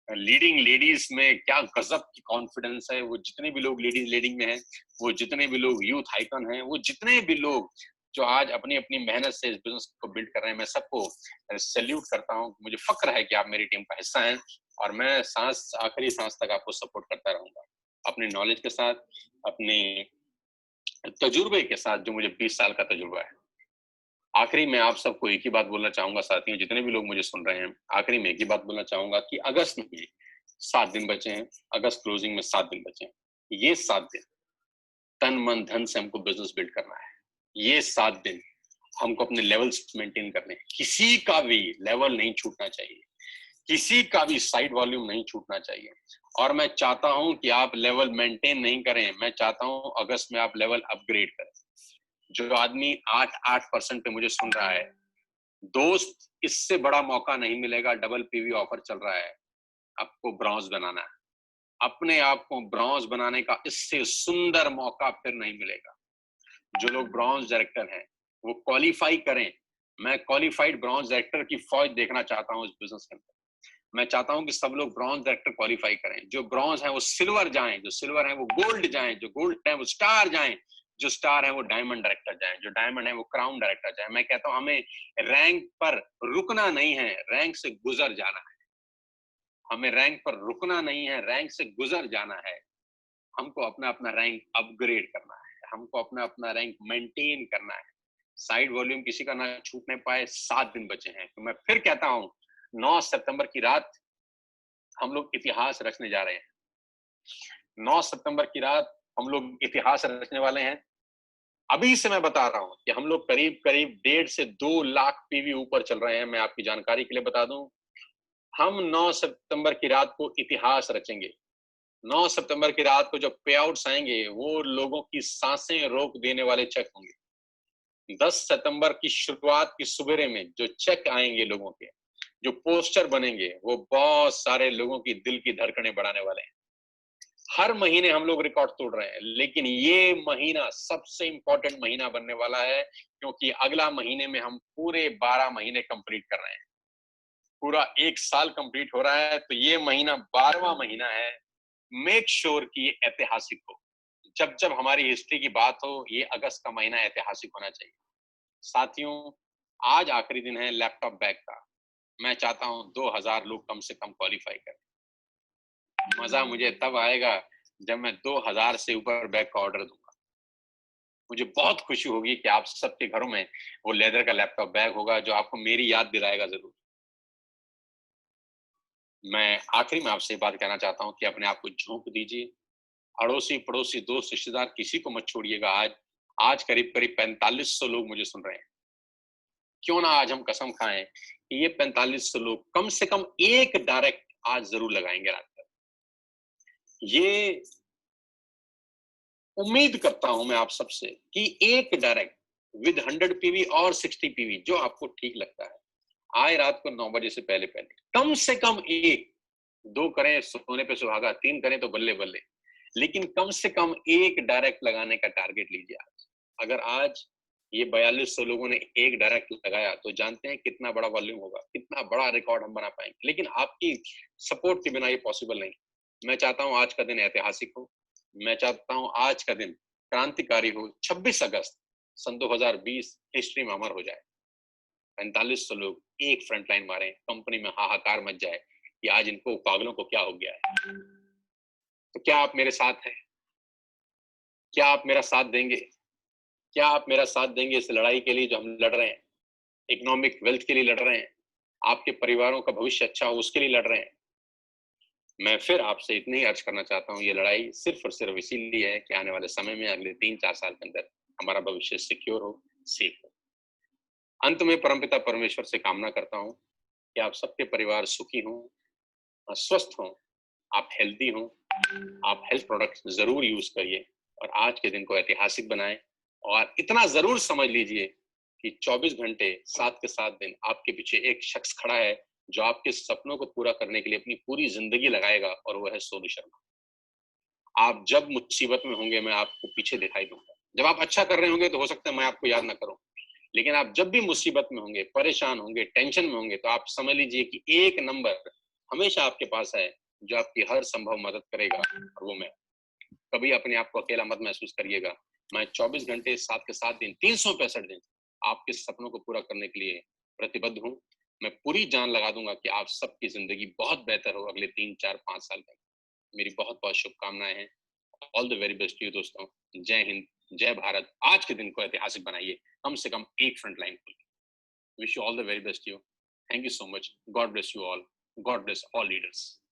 लीडिंग लेडीज में क्या गजब की कॉन्फिडेंस है। वो जितने भी लोग लेडीज लीडिंग में हैं, वो जितने भी लोग यूथ आइकन हैं, वो जितने भी लोग जो आज अपनी अपनी मेहनत से इस बिजनेस को बिल्ड कर रहे हैं, मैं सबको सैल्यूट करता हूँ। मुझे फक्र है कि आप मेरी टीम का हिस्सा हैं, और मैं आखिरी सांस तक आपको सपोर्ट करता रहूंगा, अपनी नॉलेज के साथ, अपने तजुर्बे के साथ, जो मुझे 20 साल का तजुर्बा है। आखिरी में आप सबको एक ही बात बोलना चाहूंगा, साथियों जितने भी लोग मुझे सुन रहे हैं, आखिरी में एक ही बात बोलना चाहूंगा कि अगस्त में 7 दिन बचे हैं, अगस्त क्लोजिंग में 7 दिन बचे हैं। ये 7 दिन तन मन धन से हमको बिजनेस बिल्ड करना है। ये 7 दिन हमको अपने लेवल्स मेंटेन करने हैं। किसी का भी लेवल नहीं छूटना चाहिए, किसी का भी साइड वॉल्यूम नहीं छूटना चाहिए। और मैं चाहता हूं कि आप लेवल मेंटेन नहीं करें, मैं चाहता हूं अगस्त में आप लेवल अपग्रेड करें। जो आदमी 8% पे मुझे सुन रहा है, दोस्त, इससे बड़ा मौका नहीं मिलेगा। डबल पीवी ऑफर चल रहा है, आपको ब्रॉन्ज बनाना है। अपने आप को ब्रॉन्ज बनाने का इससे सुंदर मौका फिर नहीं मिलेगा। जो लोग ब्रॉन्ज डायरेक्टर हैं, वो क्वालिफाई करें। मैं क्वालिफाइड ब्रॉन्ज डायरेक्टर की फौज देखना चाहता हूं इस बिजनेस के अंदर। मैं चाहता हूं कि सब लोग ब्रॉन्ज डायरेक्टर क्वालिफाई करें। जो ब्रॉन्ज है वो सिल्वर जाएं, जो सिल्वर है वो गोल्ड जाएं, जो गोल्ड है वो स्टार जाएं, जो स्टार है वो डायमंड डायरेक्टर जाएं, जो डायमंड है वो क्राउन डायरेक्टर जाएं। मैं कहता हूं हमें रैंक पर रुकना नहीं है, रैंक से गुजर जाना है। हमें रैंक पर रुकना नहीं है, रैंक से गुजर जाना है। हमको अपना अपना रैंक अपग्रेड करना है, हमको अपना अपना रैंक मेंटेन करना है। साइड वॉल्यूम किसी का ना छूटने पाए। 7 दिन बचे हैं। तो मैं फिर कहता हूं, 9 सितंबर की रात हम लोग इतिहास रचने जा रहे हैं। 9 सितंबर की रात हम लोग इतिहास रचने वाले हैं। अभी से मैं बता रहा हूं कि हम लोग करीब करीब 1.5 से 2 लाख पीवी ऊपर चल रहे हैं। मैं आपकी जानकारी के लिए बता दूं, हम 9 सितंबर की रात को इतिहास रचेंगे। 9 सितंबर की रात को जो पे आउट्स आएंगे, वो लोगों की सांसें रोक देने वाले चेक होंगे। 10 सितंबर की शुरुआत की सुबेरे में जो चेक आएंगे लोगों के, जो पोस्टर बनेंगे, वो बहुत सारे लोगों की दिल की धड़कनें बढ़ाने वाले हैं। हर महीने हम लोग रिकॉर्ड तोड़ रहे हैं, लेकिन ये महीना सबसे इंपॉर्टेंट महीना बनने वाला है, क्योंकि अगला महीने में हम पूरे 12 महीने कंप्लीट कर रहे हैं। पूरा 1 साल कंप्लीट हो रहा है, तो ये महीना 12वां महीना है। मेक श्योर कि ये ऐतिहासिक हो। जब जब हमारी हिस्ट्री की बात हो, ये अगस्त का महीना ऐतिहासिक होना चाहिए। साथियों, आज आखिरी दिन है लैपटॉप बैग का। मैं चाहता हूं 2000 लोग कम से कम क्वालिफाई करें। मजा मुझे तब आएगा जब मैं 2000 से ऊपर बैग का ऑर्डर दूंगा। मुझे बहुत खुशी होगी कि आप सबके घरों में वो लेदर का लैपटॉप बैग होगा, जो आपको मेरी याद दिलाएगा जरूर। मैं आखिरी में आपसे बात कहना चाहता हूं कि अपने आप को झोंक दीजिए। अड़ोसी पड़ोसी दोस्त रिश्तेदार किसी को मत छोड़िएगा। आज आज करीब करीब 4500 लोग मुझे सुन रहे हैं। क्यों ना आज हम कसम खाएं कि ये 4500 लोग कम से कम एक डायरेक्ट आज जरूर लगाएंगे रात तक। ये उम्मीद करता हूं मैं आप सबसे कि एक डायरेक्ट विद 100 पीवी और 60 पीवी, जो आपको ठीक लगता है, आए रात को 9 बजे से पहले-पहले। कम से कम 1, 2 करें सोने पे सुहागा, 3 करें तो बल्ले-बल्ले। लेकिन कम से कम 1 डायरेक्ट लगाने का टारगेट लीजिए आज। अगर आज ये 4200 लोगों ने 1 डायरेक्ट लगाया, तो जानते हैं कितना बड़ा वॉल्यूम होगा, कितना बड़ा रिकॉर्ड हम बना पाएँगे। लेकिन आपकी सपोर्ट के बिना ये पॉसिबल नहीं। मैं चाहता हूँ आज का दिन ऐतिहासिक हो। मैं चाहता हूँ आज का दिन क्रांतिकारी हो। 26 अगस्त सन 2020 हिस्ट्री में अमर हो जाए। 4500 लोग एक फ्रंट लाइन मारे, कंपनी में हाहाकार मच जाए कि आज इनको पागलों को क्या हो गया है। तो क्या आप मेरे साथ हैं? क्या आप मेरा साथ देंगे? क्या आप मेरा साथ देंगे इस लड़ाई के लिए जो हम लड़ रहे हैं? इकोनॉमिक वेल्थ के लिए लड़ रहे हैं, आपके परिवारों का भविष्य अच्छा हो उसके लिए लड़ रहे हैं। मैं फिर आपसे इतना ही अर्ज करना चाहता हूँ, ये लड़ाई सिर्फ और सिर्फ इसीलिए है कि आने वाले समय में अगले 3-4 साल के अंदर हमारा भविष्य सिक्योर हो, सेफ हो। अंत में परमपिता परमेश्वर से कामना करता हूँ कि आप सबके परिवार सुखी हों, स्वस्थ हों, आप हेल्दी हों, आप हेल्थ प्रोडक्ट्स ज़रूर यूज़ करिए और आज के दिन को ऐतिहासिक बनाएँ और इतना ज़रूर समझ लीजिए कि 24 घंटे 7 के 7 दिन आपके पीछे एक शख्स खड़ा है, जो आपके सपनों को पूरा करने के लिए अपनी पूरी ज़िंदगी लगाएगा और वो है सोनू शर्मा। आप जब मुसीबत में होंगे, मैं आपको पीछे दिखाई दूँगा। जब आप अच्छा कर रहे होंगे, तो हो सकता है मैं आपको याद ना करूँ। लेकिन आप जब भी मुसीबत में होंगे, परेशान होंगे, टेंशन में होंगे, तो आप समझ लीजिए कि एक नंबर हमेशा आपके पास है, जो आपकी हर संभव मदद करेगा और वो मैं। कभी अपने आप को अकेला मत महसूस करिएगा। मैं 24 घंटे 7 के 7 दिन 365 दिन आपके सपनों को पूरा करने के लिए प्रतिबद्ध हूँ। मैं पूरी जान लगा दूँगा कि आप सबकी ज़िंदगी बहुत बेहतर हो अगले 3, 4, 5 साल तक। मेरी बहुत-बहुत शुभकामनाएँ हैं। All the very best to you दोस्तों। जय हिंद, जय भारत। आज के दिन को ऐतिहासिक बनाइए। कम से कम एक फ्रंट लाइन खोलिए। Wish you all the very best to you. Thank you so much. God bless you all. God bless all leaders.